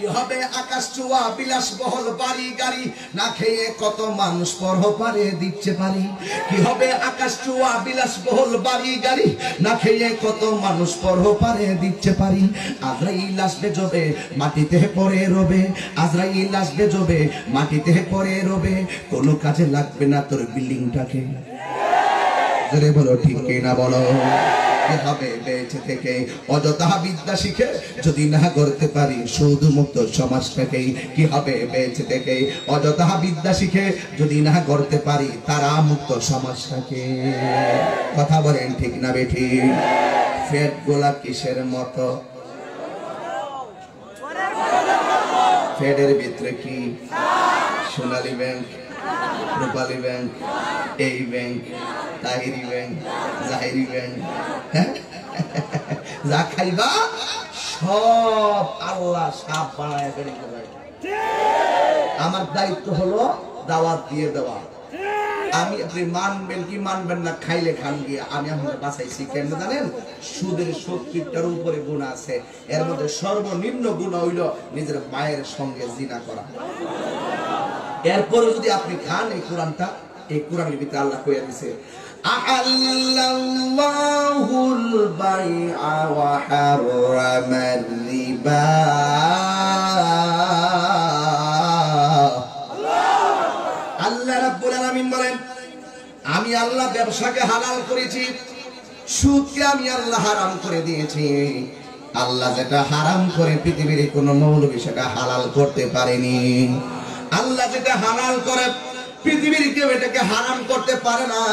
কি হবে আকাশ চুয়া বিলাসবহুল বাড়ি গাড়ি, না খেয়ে কত মানুষ পরপারে দিচ্ছে পারি। কি হবে আকাশ চুয়া বিলাসবহুল বাড়ি গাড়ি, না খেয়ে কত মানুষ পরপারে দিচ্ছে পারি। আজরাইল আসবে জবে মাটিতে পড়ে রবে, আজরাইল আসবে জবে মাটিতে পড়ে রবে, কোনো কাজে লাগবে না তোর বিল্ডিংটাকে। জোরে বলো ঠিক কিনা বলো। কি হবে বেঁচে থেকে অযথা বিদ্যা শিখে যদি না করতে পারি সুদ মুক্ত সমাজটাকে? কি হবে বেঁচে থেকে অযথা বিদ্যা শিখে যদি না করতে পারি তারা মুক্ত সমাজটাকে? কথা বলেন ঠিক না বেঠি? ফেট গোলাপ কিসের মতো? ফেডের ভিতরে কি? সোনালী ব্যাংক, রূপালী ব্যাংক, এই bank, Tahiri bank, Zahiri bank, যা খাইবা সব আল্লাহ সাপ বানায় ফেলে দেবে। আমার দায়িত্ব হলো দাওয়াত দিয়ে দেওয়া। আমি আপনি মানবেন কি মানবেন না, খাইলে খান গিয়ে। আমি আপনার বাঁচাইছি কেন জানেন? সুদের 70টার উপরে গুণ আছে, এর মধ্যে সর্বনিম্ন গুণ হইল নিজের মায়ের সঙ্গে জিনা করা। এরপরে যদি আপনি খান এই কোরআনটা, এই কোরআনের ভিতরে আল্লাহ কইয়া দিয়েছে আল্লাহুল বাইআ ওয়া হারামার রিবা। আল্লাহ রাব্বুল আলামিন বলেন আমি আল্লাহ ব্যবসাকে হালাল করেছি, সুদকে আমি আল্লাহ হারাম করে দিয়েছি। আল্লাহ যেটা হারাম করে পৃথিবীর কোনো মৌলবী সেটা হালাল করতে পারেনি। আল্লাহ যেটা হালাল করে পৃথিবীর কেউ এটাকে হারাম করতে পারে না।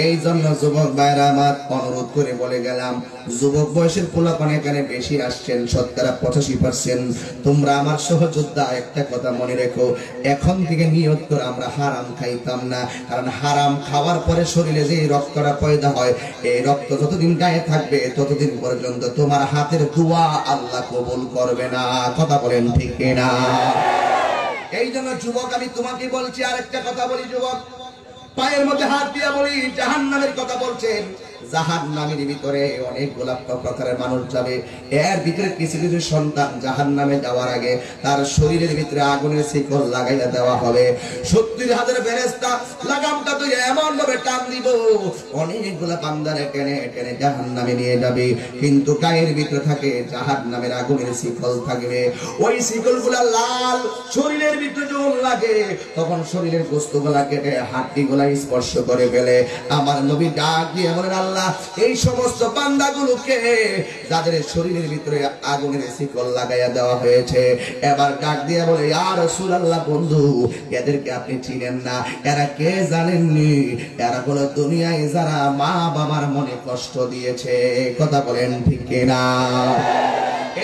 এই জন্য যুবক ভাইরা আমার অনুরোধ করে বলে গেলাম, যুবক বয়সের পোলাপান এখানে বেশি আসছেন, 85%। তোমরা আমার সহযোদ্ধা, একটা কথা মনে রেখো, এখন থেকে নিয়ত করে আমরা হারাম খাইতাম না। কারণ হারাম খাওয়ার পরে শরীরে যে রক্তটা পয়দা হয়, এই রক্ত যতদিন গায়ে থাকবে ততদিন পর্যন্ত তোমার হাতের দোয়া আল্লাহ কবুল করবে না। কথা বলেন ঠিক না? এই জন্য যুবক আমি তোমাকে বলছি, আরেকটা কথা বলি যুবক, পায়ের মধ্যে হাত দিয়া বলি, জাহান্নামের কথা বলছেন। জাহান্নামের ভিতরে অনেকগুলা প্রকারের মানুষ যাবে। এর ভিতরে কিছু কিছু সন্তান জাহান্নামে যাওয়ার আগে তার শরীরের ভিতরে আগুনের শিকল লাগাইয়া দেওয়া হবে। 70,000 ফেরেশতা লাগামটা তুই এমন ভাবে টান দিব, অনেকগুলা বান্দারে টেনে টেনে জাহান্নামে নিয়ে যাবে। কিন্তু গায়ের ভিতরে থাকে জাহান্নামের আগুনের শিকল থাকবে। ওই শিকলগুলা লাল, শরীরের ভিতরে যখন লাগে তখন শরীরের গোশতগুলা কেটে হাড্ডিগুলা স্পর্শ করে ফেলে। আমার নবী ডাক দিয়ে বলেন, আল্লাহ এই সমস্ত বান্দাগুলোকে যাদের শরীরের ভিতরে আগুনের শিকল লাগাইয়া দেওয়া হয়েছে, এবার ডাক দিয়ে বলে, ইয়া রাসূলুল্লাহ বন্ধু, এদেরকে আপনি চিনেন না, এরা কে জানেননি? এরা হলো দুনিয়ায় যারা মা বাবার মনে কষ্ট দিয়েছে। কথা বলেন ঠিক কিনা?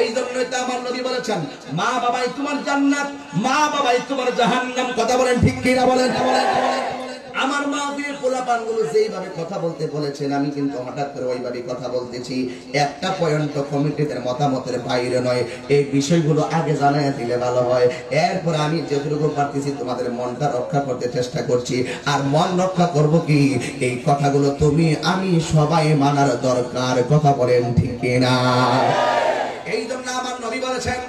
এই জন্যই তো আমার নবী বলেছেন, মা বাবাই তোমার জান্নাত, মা বাবাই তোমার জাহান্নাম। কথা বলেন ঠিক কিনা? বলেন। আমার মা দিয়ে পোলাপানগুলো যেইভাবে কথা বলতে বলেছেন, আমি কিন্তু হঠাৎ করে ওইভাবে কথা বলতেছি। একটা পয়েন্ট কমিটিদের মতামতের বাইরে নয়। এই বিষয়গুলো আগে জানাই দিলে ভালো হয়। এরপর আমি যেটুকু পারতেছি তোমাদের মনটা রক্ষা করতে চেষ্টা করছি। আর মন রক্ষা করব কি, এই কথাগুলো তুমি আমি সবাই মানার দরকার। কথা বলেন ঠিক কিনা? এই জন্য আমার নবী বলেছেন,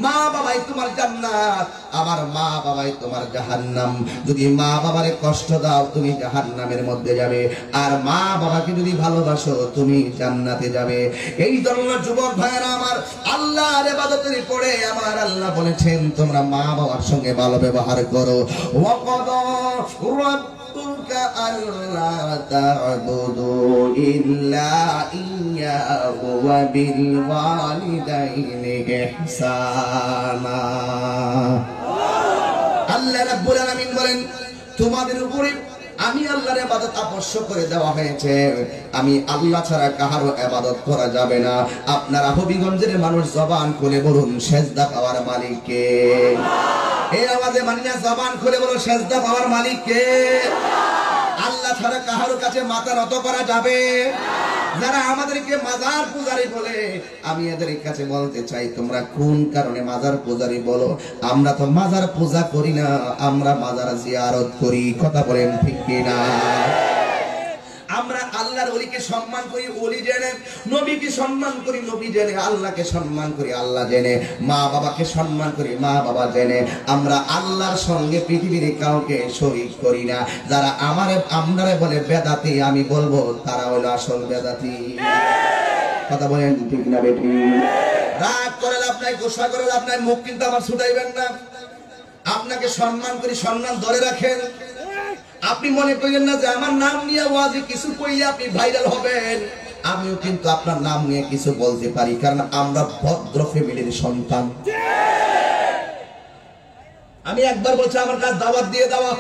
মা বাবাই তোমার জান্নাত, আমার মা বাবাই তোমার জাহান্নাম। যদি মা বাবারে কষ্ট দাও তুমি জাহান্নামের মধ্যে যাবে, আর মা বাবাকে যদি ভালোবাসো তুমি জান্নাতে যাবে। এই জন্য যুবক ভাইরা আমার, আল্লাহর ইবাদতের পরে আমার আল্লাহ বলেছেন তোমরা মা বাবার সঙ্গে ভালো ব্যবহার করো। ওয়াকাদা রাব্বুকা আল্লা তা'বুদু ইল্লা ইয়্যাহু ওয়া বিল ওয়ালিদাইনি ইহসানা। আল্লাহ রাব্বুল আলামিন বলেন, তোমাদের উপরে আমি আল্লাহর ইবাদত আবশ্যক করে দেওয়া হয়েছে। আমি আল্লাহ ছাড়া কারো ইবাদত করা যাবে না। আপনারা হবিগঞ্জের মানুষ জবান খুলে বলুন, সেজদা পাওয়ার মালিক কে? এই আওয়াজে মানি না, জবান খুলে বলুন, সেজদা পাওয়ার মালিক কে? আল্লাহ ছাড়া কারো কাছে মাথা নত করা যাবে? যারা আমাদেরকে মাজার পূজারি বলে, আমি এদের কাছে বলতে চাই, তোমরা কোন কারণে মাজার পূজারি বলো? আমরা তো মাজার পূজা করি না, আমরা মাজার জিয়ারত করি। কথা বলেন ঠিক কিনা? আমরা আল্লাহর ওলিকে ওলিকে সম্মান করি ওলি জেনে, নবীকে সম্মান করি নবী জেনে, আল্লাহকে সম্মান করি আল্লাহ জেনে, মা বাবাকে সম্মান করি মা বাবা জেনে। আমরা আল্লাহর সঙ্গে পৃথিবীর কাউকে শরীক করি না। যারা আপনারে বলে বেদাতি, আমি বলবো তারা হলো আসল বেদাতি। কথা বলেন ঠিক না বেটি? রাগ করে লাভ নাই, গোসা করে লাভ নাই, মুখ কিন্তু আমার ছুটাইবেন না। আপনাকে সম্মান করি, সম্মান ধরে রাখেন। আপনি মনে করেন না যে আমার নাম নিয়ে ওয়াজে কিছু কইলে আপনি ভাইরাল হবেন। আমিও কিন্তু আপনার নাম নিয়ে কিছু বলতে পারি, কারণ আমরা ভদ্র ফ্যামিলির সন্তান। আমি একবার বলছি আমার কাছে দাওয়াত দিয়ে দেওয়া।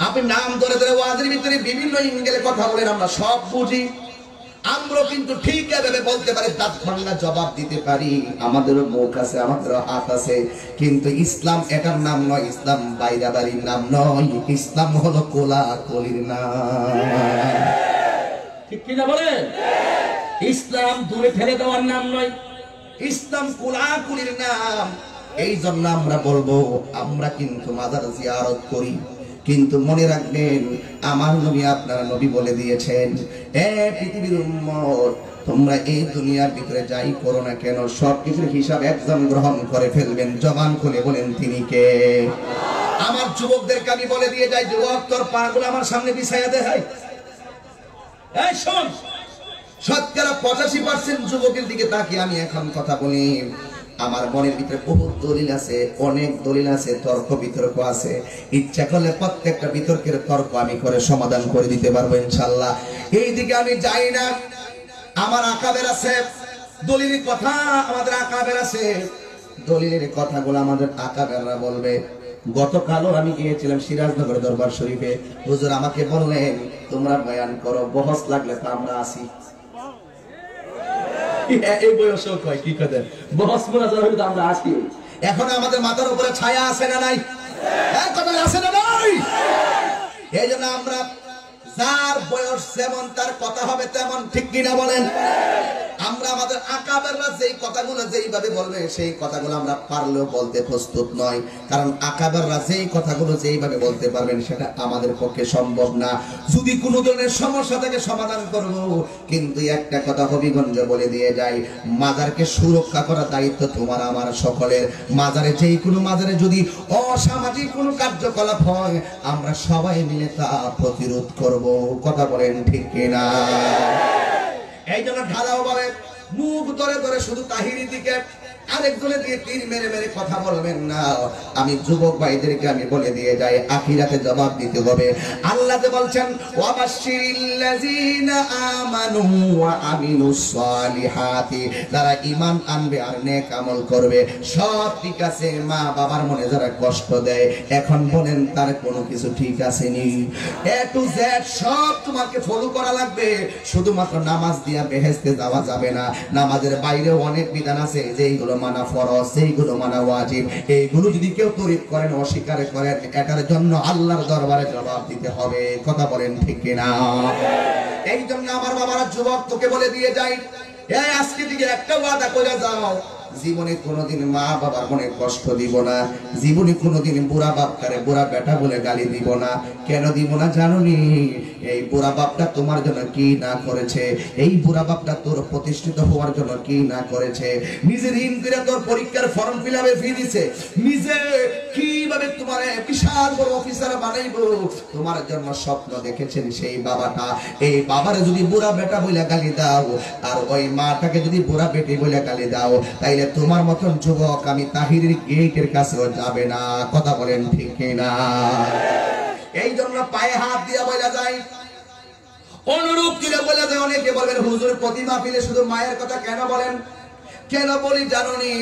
আপনি নাম ধরে ধরে ওয়াজের ভিতরে বিভিন্ন ইঙ্গেলে কথা বলেন, আমরা সব বুঝি। আমরা কিন্তু ঠিক এভাবে বলতে পারি, দাঁত ভাঙা জবাব দিতে পারি। আমাদেরও মুখ আছে, আমাদেরও হাত আছে, কিন্তু ইসলাম এটার নাম নয়, ইসলাম বাইরাবাড়ির নাম নয়, ইসলাম হলো কোলাকুলির নাম। ঠিক কিনা বলেন? ইসলাম দূরে ফেলে দেওয়ার নাম নয়, ইসলাম কোলাকুলির নাম। এই জন্য আমরা বলবো, আমরা কিন্তু মাজার জিয়ারত করি, কিন্তু মনে রাখবেন আমার নবী আপনারা নবী বলে দিয়েছেন, এ পৃথিবীর উম্মত, তোমরা এই দুনিয়ার ভিতরে যাই করো না কেন, সবকিছুর হিসাব একজন গ্রহণ করে ফেলবেন। জবান খুলে বলেন তিনি কে? আমার যুবকদেরকে আমি বলে দিয়ে যাই, যুবক তোর পাগুলো আমার সামনে বিছাইয়া দেখাই। এই শোন, শতকরা 85% যুবকের দিকে তাকিয়ে আমি এখন কথা বলি। আমার মনের ভিতরে বহুত দলিল আছে, অনেক দলিল আছে, তর্ক বিতর্ক আছে। ইচ্ছা করলে প্রত্যেকটা বিতর্কের তর্ক আমি করে সমাধান করে দিতে পারবো ইনশাআল্লাহ। এই দিকে আমি যাই না। আমার আকাবের আছে দলিলের কথা, আমাদের আকাবের আছে দলিলের কথাগুলো আমাদের আকাবেররা বলবে। গতকালও আমি গিয়েছিলাম সিরাজনগর দরবার শরীফে। হুজুর আমাকে বললেন তোমরা বয়ান করো, বহস লাগলে তো আমরা আসি। এই বয়সেও কয় কি কথা, বহস মোনাজাত হলে তো আমরা আসি। এখন আমাদের মাথার উপরে ছায়া আছে না নাই? হ্যাঁ, কথা আছে না নাই? এই জন্য আমরা যার বয়স যেমন তার কথা হবে তেমন, ঠিক কিনা বলেন? আমরা আমাদের আকাবেররা যেই কথাগুলো যেইভাবে বলবে সেই কথাগুলো আমরা পারলেও বলতে প্রস্তুত নয়, কারণ আকাবেররা যেই কথাগুলো যেইভাবে বলতে পারবেন সেটা আমাদের পক্ষে সম্ভব না। যদি কোনো ধরনের সমস্যা থেকে সমাধান করব, কিন্তু একটা কথা হবিগঞ্জে বলে দিয়ে যাই, মাজারকে সুরক্ষা করার দায়িত্ব তোমার আমার সকলের। মাজারে যেই কোনো মাজারে যদি অসামাজিক কোনো কার্যকলাপ হয়, আমরা সবাই মিলে তা প্রতিরোধ করব। কথা বলেন ঠিক কিনা? এই জন্য ঢালাও ভাবে মুখ ধরে ধরে শুধু তাহিরির দিকে আরেকজনের দিকে তীর মেরে মেরে কথা বলবেন না। আমি যুবক ভাইদেরকে আমি বলে দিয়ে যাই, আখিরাতে জবাব দিতে হবে। আল্লাহ যে বলছেন ওয়াবাশশিরিল্লাযিনা আমানু ওয়া আমিলুস সালিহাতি, যারা ঈমান আনবে আর নেক আমল করবে। সব ঠিক আছে, মা বাবার মনে যারা কষ্ট দেয়, এখন বলেন তার কোনো কিছু ঠিক আছে নি? এ টু জেড সব তোমাকে ফলো করা লাগবে। শুধুমাত্র নামাজ দিয়া বেহেশতে যাওয়া যাবে না। নামাজের বাইরেও অনেক বিধান আছে, যেইগুলো মানা ফরজ, সেইগুলো মানা ওয়াজিব। এইগুলো যদি কেউ তরিক করেন, অস্বীকার করেন, এটার জন্য আল্লাহর দরবারে জবাব দিতে হবে। কথা বলেন ঠিক কিনা? এই জন্য আমার বাবারা, যুবক তোকে বলে দিয়ে যাই, এই আজকে দিকে একটা ওয়াদা করে যাও, জীবনে কোনোদিন মা বাবার মনে কষ্ট দিব না। জীবনে কোনোদিন বুড়া বাপটারে বুড়া বেটা বলে গালি দিব না। কেন দিব না জানোনি? এই বুড়া বাপটা তোমার জন্য কি না করেছে, এই বুড়া বাপটা তোর প্রতিষ্ঠিত হওয়ার জন্য কি না করেছে। নিজে ঋণ করে তোর পরীক্ষার ফর্ম ফিল আপে ফি দিছে, নিজে কিভাবে তোমার বিশাল বড় অফিসার বানাইবো তোমার জন্য স্বপ্ন দেখেছেন সেই বাবাটা। এই বাবারে যদি বুড়া বেটা বলে গালি দাও, আর ওই মাটাকে যদি বুড়া বেটি বলে গালি দাও, তাইলে তোমার মতন যুবক আমি তাহিরের গেটের কাছেও যাবে না। কথা বলেন ঠিক কিনা? এই জন্য পায়ে হাত দিয়া বলা যায়, অনুরূপ দিলে বলা যায়। অনেকে বলবেন হুজুর প্রতিমা পিলে শুধু মায়ের কথা কেন বলেন? কেন বলি জানোনি?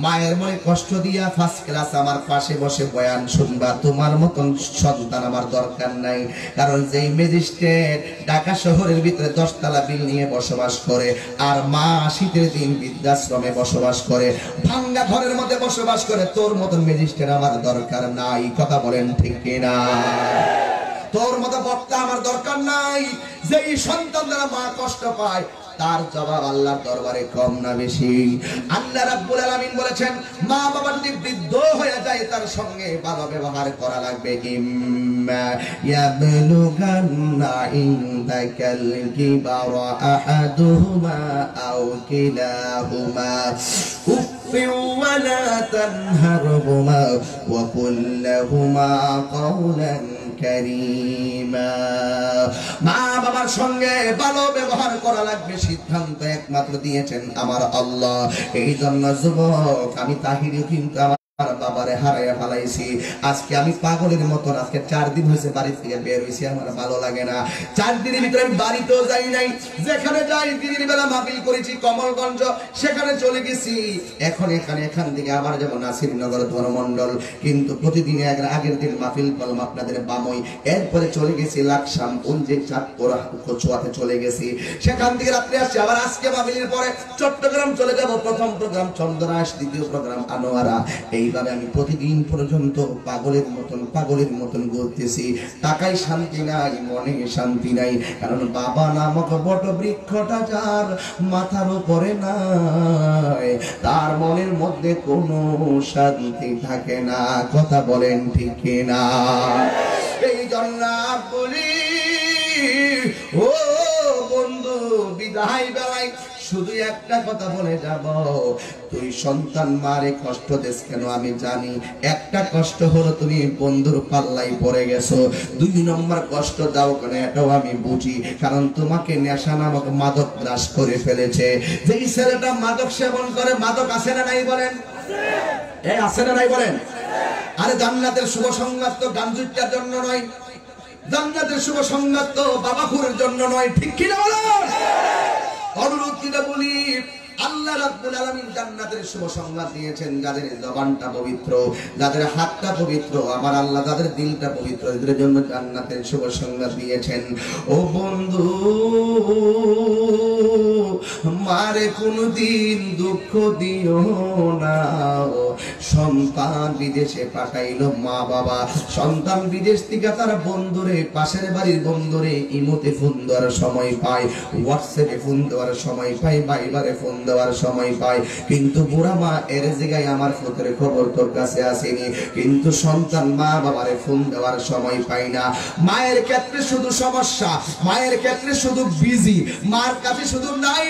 মায়ের মনে কষ্ট দিয়া ফার্স্ট ক্লাস আমার পাশে বসে বয়ান শুনবা, তোমার মতন সন্তান আমার দরকার নাই। কারণ যেই ম্যাজিস্ট্রেট ঢাকা শহরের ভিতরে 10 তলা বিল নিয়ে বসবাস করে, আর মা শীতের দিন বৃদ্ধাশ্রমে বসবাস করে, ভাঙ্গা ঘরের মধ্যে বসবাস করে, তোর মতন ম্যাজিস্ট্রেট আমার দরকার নাই। কথা বলেন ঠিক কিনা? তোর মতো বক্তা আমার দরকার নাই। যেই সন্তান দ্বারা মা কষ্ট পায়, তার জবাব আল্লাহর দরবারে কম না বেশি? আল্লাহ রাব্বুল আলামিন বলেছেন, মা বাবা যদি বৃদ্ধ হয়ে যায় তার সঙ্গে ভালো ব্যবহার করা লাগবে। إما يبلغن عندك الكبر أحدهما أو كلاهما أف ولا تنهرهما وقل لهما قولا কারীমা। মা বাবার সঙ্গে ভালো ব্যবহার করা লাগবে সিদ্ধান্ত একমাত্র দিয়েছেন আমার আল্লাহ। এই জন্য যুবক আমি তাহিরি কিন্তু আমার বাবারে হারাইয়া ফেলাইছি। আজকে আমি পাগলের মতন আজকে 4 দিন হয়েছে বাড়ি থেকে বের হয়েছি, আমার ভালো লাগে না। 4 দিনের ভিতরে আমি বাড়িতেও যাই নাই, যেখানে যাই দিনের বেলা মাহফিল করেছি কমলগঞ্জ, সেখানে চলে গেছি। এখন এখান থেকে আবার যাব নাসিরনগর ধর্মমন্ডল, কিন্তু প্রতিদিন আগের দিন মাহফিল করলাম আপনাদের বামই, এরপরে চলে গেছি লাকসাম যে চাঁদপুর কচুয়াতে চলে গেছি, সেখান থেকে রাত্রে আসছি। আবার আজকে মাহফিলের পরে চট্টগ্রাম চলে যাব, প্রথম প্রোগ্রাম চন্দ্রাস, দ্বিতীয় প্রোগ্রাম আনোয়ারা। এইভাবে আমি প্রতিদিন পর্যন্ত পাগলের মতন ঘুরতেছি। টাকায় শান্তি নাই, মনে শান্তি নাই, কারণ বাবা নামক বট বৃক্ষটা যার মাথার উপরে নাই, তার মনের মধ্যে কোনো শান্তি থাকে না। কথা বলেন ঠিক না? এই জন্য বলি ও বন্ধু, বিদায় বেলায় শুধু একটা কথা বলে যাব, তুই সন্তান মারে কষ্ট দিস কেন আমি জানি। একটা কষ্ট হলো তুমি বন্ধুর পাল্লাই পড়ে গেছো, 2 নম্বর কষ্ট দাও কেন এটাও আমি বুঝি, কারণ তোমাকে নেশা নামক মাদক গ্রাস করে ফেলেছে। যেই ছেলেটা মাদক সেবন করে, মাদক আছে না নাই বলেন? আছে না নাই বলেন? আরে জান্নাতের শুভ সংবাদ তো গাঞ্জুটার জন্য নয়, জান্নাতের শুভ সংবাদ তো বাবাখুরের জন্য নয়, ঠিক কি না বলেন? অনুরোধ করে বলি, আল্লাহ রাব্বুল আলামিন জান্নাতের শুভ সংবাদ দিয়েছেন যাদের জবানটা পবিত্র, যাদের হাতটা পবিত্র, আমার আল্লাহ যাদের দিলটা পবিত্র, এদের জন্য জান্নাতের শুভ সংবাদ দিয়েছেন। ও বন্ধু, মারে কোনদিন দুঃখ দিও না। সন্তান বিদেশে পাঠাইলো মা বাবা, সন্তান বিদেশ থেকে তার বন্ধুরে, পাশের বাড়ির বন্ধুরে ইমোতে ফোন দেওয়ার সময় পায়, হোয়াটসঅ্যাপে ফোন দেওয়ার সময় পায়, ভাইবারে ফোন দেওয়ার সময় পায়, কিন্তু বুড়া মা এর জায়গায় আমার ফুতের খবর তোর কাছে আসেনি। কিন্তু সন্তান মা বাবারে ফোন দেওয়ার সময় পায় না। মায়ের ক্ষেত্রে শুধু সমস্যা, মায়ের ক্ষেত্রে শুধু বিজি, মার কাছে শুধু নাই,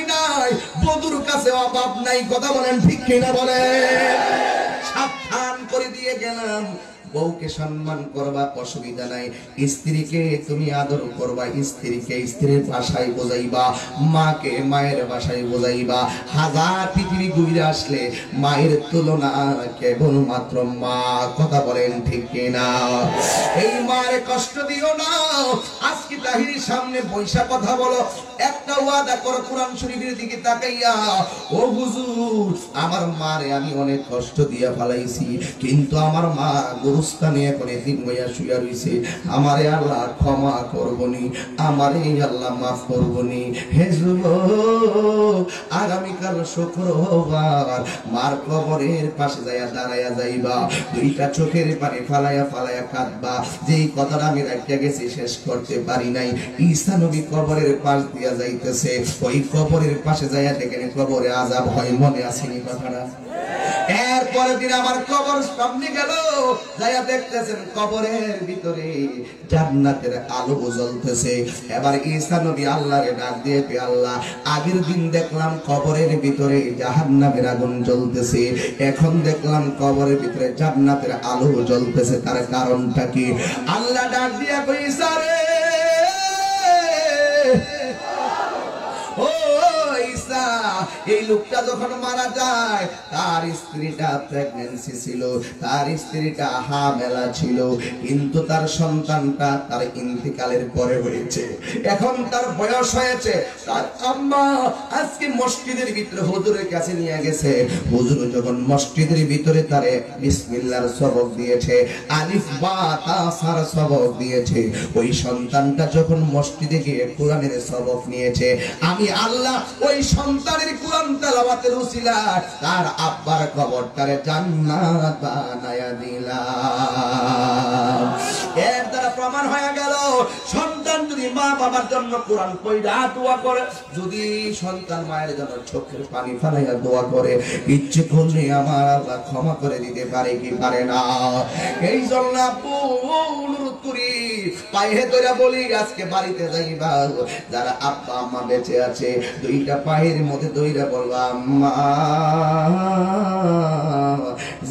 বন্ধুর কাছে অভাব নাই। কথা বলেন ঠিক কিনা বলেন? সাবধান করে দিয়ে গেলাম, বউকে সম্মান করবা, অসুবিধা নাই। স্ত্রীকে তুমি আদর করবা, স্ত্রীকে স্ত্রীর ভাষায় বোঝাইবা, মাকে মায়ের ভাষায় বোঝাইবা। হাজার পৃথিবী ঘুরে আসলে মায়ের তুলনা কেবলমাত্র মা। কথা বলেন ঠিক কিনা? এই মায়ের কষ্ট দিও না। আজকে তাহিরির সামনে বৈশা কথা বলো, একটা ওয়াদা করো কোরআন শরীফের দিকে তাকাইয়া, ও হুজুর আমার মারে আমি অনেক কষ্ট দিয়া ফেলাইছি, কিন্তু আমার মা গুরুস্থানে এখন এদিন হইয়া শুইয়া রইছে, আমারে আল্লাহ ক্ষমা করবনি, আমারে আল্লাহ মাফ করবনি। হে যুবক, আগামীকাল শুক্রবার মার কবরের পাশে যাইয়া দাঁড়াইয়া যাইবা, 2টা চোখের পানি ফালাইয়া ফালাইয়া কাঁদবা। যেই কথাটা আমি রাখিয়া গেছি শেষ করতে পারি নাই, ঈসা নবী কবরের পাশ দিয়া যাইতেছে, ওই কবরের পাশে যাইয়া দেখেন কবরে আযাব হয়, মনে আসেনি কথাটা? এরপরে দিন আমার কবর সামনে গেল, যাইয়া দেখতেছেন কবরের ভিতরে জান্নাতের আলো জ্বলতেছে। এবার ঈসা নবী আল্লাহরে ডাক দিয়ে, আল্লাহ আগের দিন দেখলাম কবরের ভিতরে জাহান্নামের আগুন জ্বলতেছে, এখন দেখলাম কবরের ভিতরে জান্নাতের আলো জ্বলতেছে, তার কারণটা কি? আল্লাহ ডাক দিয়া কই, ঈসা রে, এই লোকটা যখন মারা যায় তার স্ত্রীটা প্রেগন্যান্সি ছিল, তার স্ত্রীটা হামেলা ছিল, কিন্তু তার সন্তানটা তার ইন্তিকালের পরে হয়েছে। এখন তার বয়স হয়েছে, তার আম্মা আজকে মসজিদের ভিতরে হুজুরের কাছে নিয়ে গেছে। হুজুর যখন মসজিদের ভিতরে তারে বিসমিল্লাহর সবক দিয়েছে, আলিফ বা তা সার সবক দিয়েছে, ওই সন্তানটা যখন মসজিদে গিয়ে কোরআনের সবক নিয়েছে, আমি আল্লাহ ওই সন্তানের কোরআন তেলাওয়াতের উসিলায় তার আব্বার কবরটারে জান্নাত বানায়া দিলাম। এর দ্বারা প্রমাণ হয়ে গেল সন্তান যদি মা বাবার জন্য কোরআন পড়া দোয়া করে, যদি সন্তান মায়ের জন্য চোখের পানি ফেলাইয়া দোয়া করে, ইচ্ছে করলে আমার আল্লাহ ক্ষমা করে দিতে পারে কি পারে না? এই জন্য আপু অনুরোধ করি, পায়ে ধরে বলি, আজকে বাড়িতে যাইবা, যারা আব্বা আম্মা বেঁচে আছে দুইটা পায়ের মধ্যে দইরা বলবা, আম্মা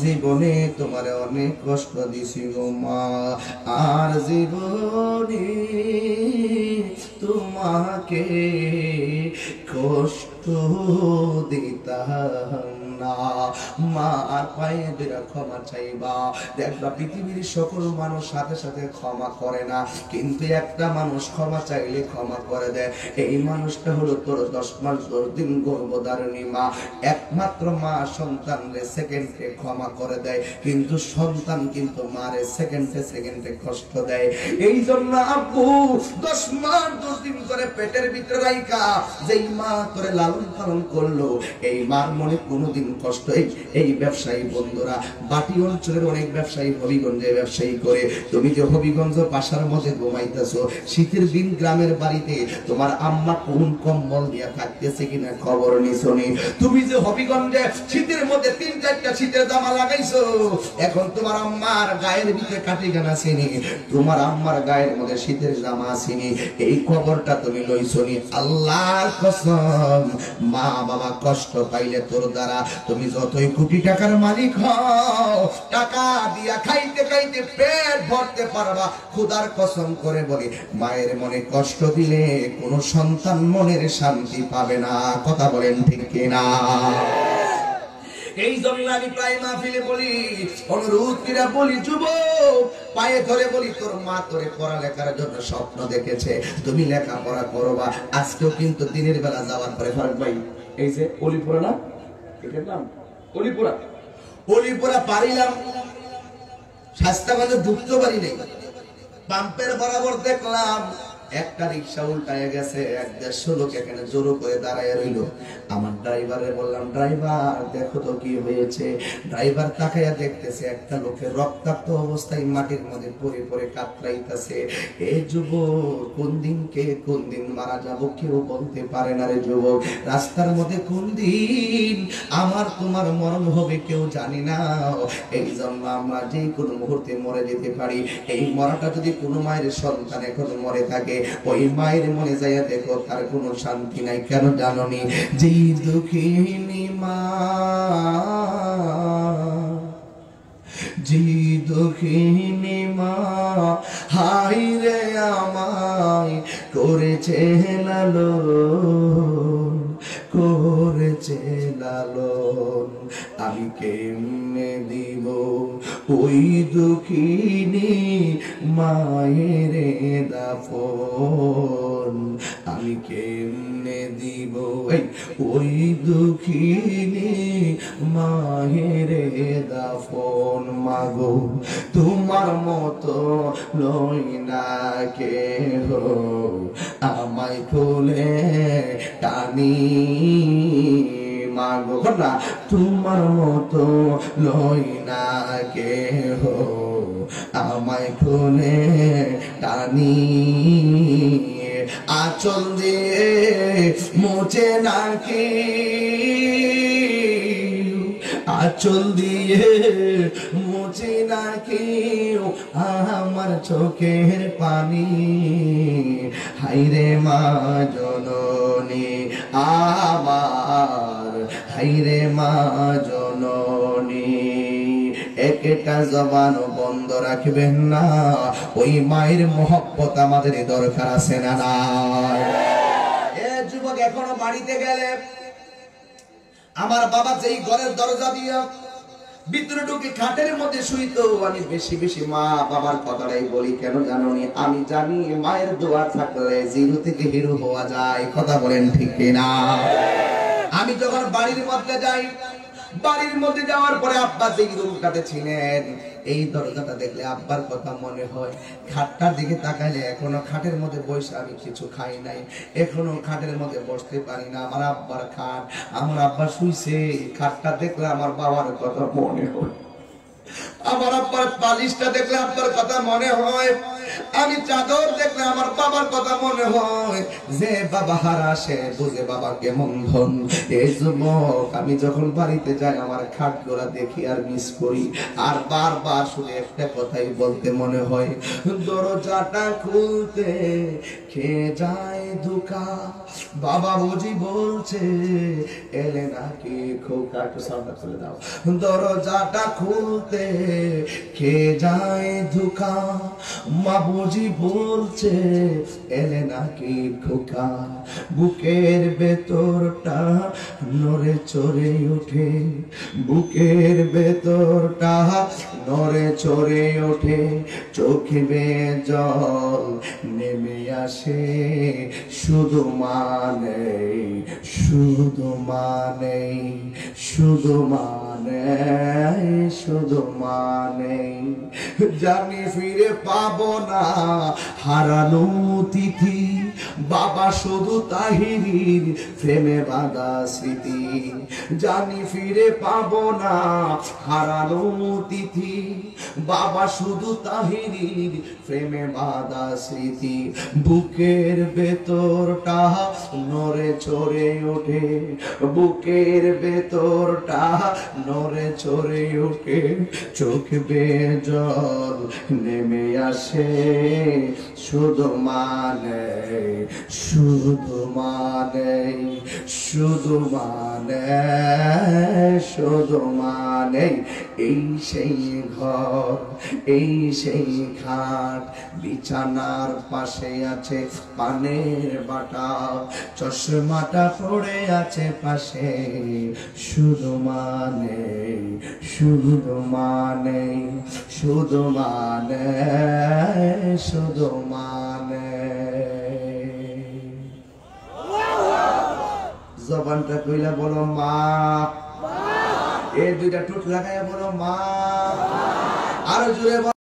জীবনে তোমার অনেক কষ্ট দিছি গো মা, আর জীবনে তোমাকে কষ্ট দিতাম না। মা আর পায়ে ধরে ক্ষমা চাইবা। দেখবা পৃথিবীর সকল মানুষ সাথে সাথে ক্ষমা করে না, কিন্তু একটা মানুষ ক্ষমা চাইলে ক্ষমা করে দেয়। এই মানুষটা হলো তোর 10 মাস 10 দিন গর্ভধারিণী মা। একমাত্র মা সন্তানরে সেকেন্ডে ক্ষমা করে দেয়, কিন্তু সন্তান কিন্তু মারে সেকেন্ডে সেকেন্ডে কষ্ট দেয়। এই জন্য আপু 10 মাস 10 দিন করে পেটের ভিতরে রাইখা যেই মা তোরে লালন পালন করলো, এই মার মনে কোনোদিন কষ্ট। এই ব্যবসায়ী বন্ধুরা, বাটি অঞ্চলের অনেক ব্যবসায়ী হবিগঞ্জে ব্যবসায়ী করে, তুমি যে হবিগঞ্জ বাসার মধ্যে ঘুমাইতেছো, শীতের দিন গ্রামের বাড়িতে তোমার আম্মা কোন কম্বল দিয়া থাকতেছে কিনা খবর নিছনি। তুমি যে হবিগঞ্জে শীতের মধ্যে 3-4টা শীতের জামা লাগাইছো, এখন তোমার আম্মার গায়ের ভিতরে কাটি গানা আসেনি, তোমার আম্মার গায়ের মধ্যে শীতের জামা আসেনি, এই খবরটা তুমি লইছনি। আল্লাহর কসম, মা বাবা কষ্ট পাইলে তোর দ্বারা তুমি যতই কোটি টাকার মালিক হও, টাকা দিয়া খাইতে খাইতে পেট ভরতে পারবা। খোদার কসম করে বলি, মায়ের মনে কষ্ট দিলে কোন সন্তান মনের শান্তি পাবে না। কথা বলেন ঠিক কিনা? এই জন্য আমি প্রায় মাহফিলে বলি, অনুরোধ করে বলি, যুবক পায়ে ধরে বলি, তোর মা তোরে পড়ালেখার জন্য স্বপ্ন দেখেছে, তুমি লেখাপড়া করবা। আজকেও কিন্তু দিনের বেলা যাওয়ার পরে ফারুক ভাই, এই যে অলিপুরা না, এটার নাম অলিপুরা, অলিপুরা পারিলাম, স্বাস্থ্যগঞ্জে ঢুকতে পারি নাই, পাম্পের বরাবর দেখলাম একটা রিক্সা উল্টায় গেছে, 150 লোক এখানে জোরো করে দাঁড়ায় রইল। আমার ড্রাইভারে বললাম, ড্রাইভার দেখো তো কি হয়েছে। ড্রাইভার তাকাইয়া দেখতেছে একটা লোকের রক্তাক্ত অবস্থায় মাটির মধ্যে পড়ে পড়ে কাতরাইতেছে। এই যুবক, কোন দিন কে কোন দিন মারা যাব কেউ বলতে পারে না রে যুবক। রাস্তার মধ্যে কোন দিন আমার তোমার মরণ হবে কেউ জানি না। এই জন্য আমরা যে কোনো মুহূর্তে মরে যেতে পারি। এই মরাটা যদি কোনো মায়ের সন্তান এখন মরে থাকে, ওই মায়ের মনে যাইয়া দেখো তার কোনো শান্তি নাই। কেন জাননি? যেই দুঃখিনী মা, যেই দুঃখিনী মা হাই রে আমায় করেছে লালন, করেছে লালন, আমি কেমনে দিব ওই দুঃখিনী মায়ের দাফন, আমি কেমনে দিব ওই দুঃখিনী মায়ের দাফন। মাগো তোমার মতো লই না কেহ, আমায় খুলে টানি, মাগো না তোমার মতো লই না কেহ, আমায় খুলে টানি, আঁচল দিয়ে মোচে নাকি, আঁচল দিয়ে মুছে নাকি আমার চোখের পানি। হাইরে মা জননী আমার, হাইরে মা জননী, একটা জবান বন্ধ রাখবেন না। ওই মায়ের মহব্বত আমাদের দরকার আছে না নাই? এ যুবক, এখনো বাড়িতে গেলে আমার বাবা যেই ঘরের দরজা দিয়া ভিতরে ঢুকে খাটের মধ্যে শুইতো, আমি বেশি বেশি মা বাবার কথাটাই বলি। কেন জানোনি? আমি জানি মায়ের দোয়া থাকলে জিরো থেকে হিরো হওয়া যায়। কথা বলেন ঠিক কিনা? আমি যখন বাড়ির মধ্যে যাই, বাড়ির মধ্যে যাওয়ার পরে আব্বা যেই রুমটাতে ছিলেন, এই দরজাটা দেখলে আব্বার কথা মনে হয়। খাটটার দিকে তাকাইলে এখনো খাটের মধ্যে বসে আমি কিছু খাই নাই, এখনো খাটের মধ্যে বসতে পারি না। আমার আব্বার খাট, আমার আব্বা শুইছে, খাটটা দেখলে আমার বাবার কথা মনে হয়। আমার আব্বার পালিশটা দেখলে আব্বার কথা মনে হয়। আমি চাদর দেখলে আমার বাবার কথা মনে হয়, যে বাবা হারা সে বুঝে বাবাকে মন্ধন। এই যুবক আমি যখন বাড়িতে যাই আমার খাটগুলা দেখি আর মিস করি, আর বারবার শুধু একটা কথাই বলতে মনে হয়, দরজাটা খুলতে খেয়ে যায় ধোঁকা। বাবা বুঝি বলছে এলে নাকি খোকা, একটু সাউন্ডটা চলে দাও। দরজাটা খুলতে খেয়ে যায় ধোঁকা, মা বুঝি বলছে এলে নাকি খোকা। বুকের ভেতরটা নড়ে চড়ে ওঠে, বুকের ভেতরটা নড়ে চড়ে ওঠে, চোখে বেয়ে জল নেমে আসে, শুধু মানে শুধু মানে শুধু মানে শুধু মানে জানি ফিরে পাবো না হারানো তিথি, বাবা শুধু তাহিরির প্রেমে বাঁধা স্মৃতি। জানি ফিরে পাবো না হারানো তিথি, বাবা শুধু তাহিরির প্রেমে বাঁধা স্মৃতি। বুকের ভেতরটা নড়ে চড়ে ওঠে, বুকের ভেতরটা নড়ে চড়ে ওঠে, চোখ বেয়ে জল নেমে আসে, শুধু মানে শুধু মানে শুধু মানে শুধু মানে এই সেই ঘর, এই সেই খাট, বিছানার পাশে আছে পানের বাটা, চশমাটা পড়ে আছে পাশে, শুধু মানে শুধু মানে শুধু মানে শুধু মানে। জবানটা কইলা বলো মা, এই দুইটা টুট লাগাইয়া বলো মা, আরো জোরে।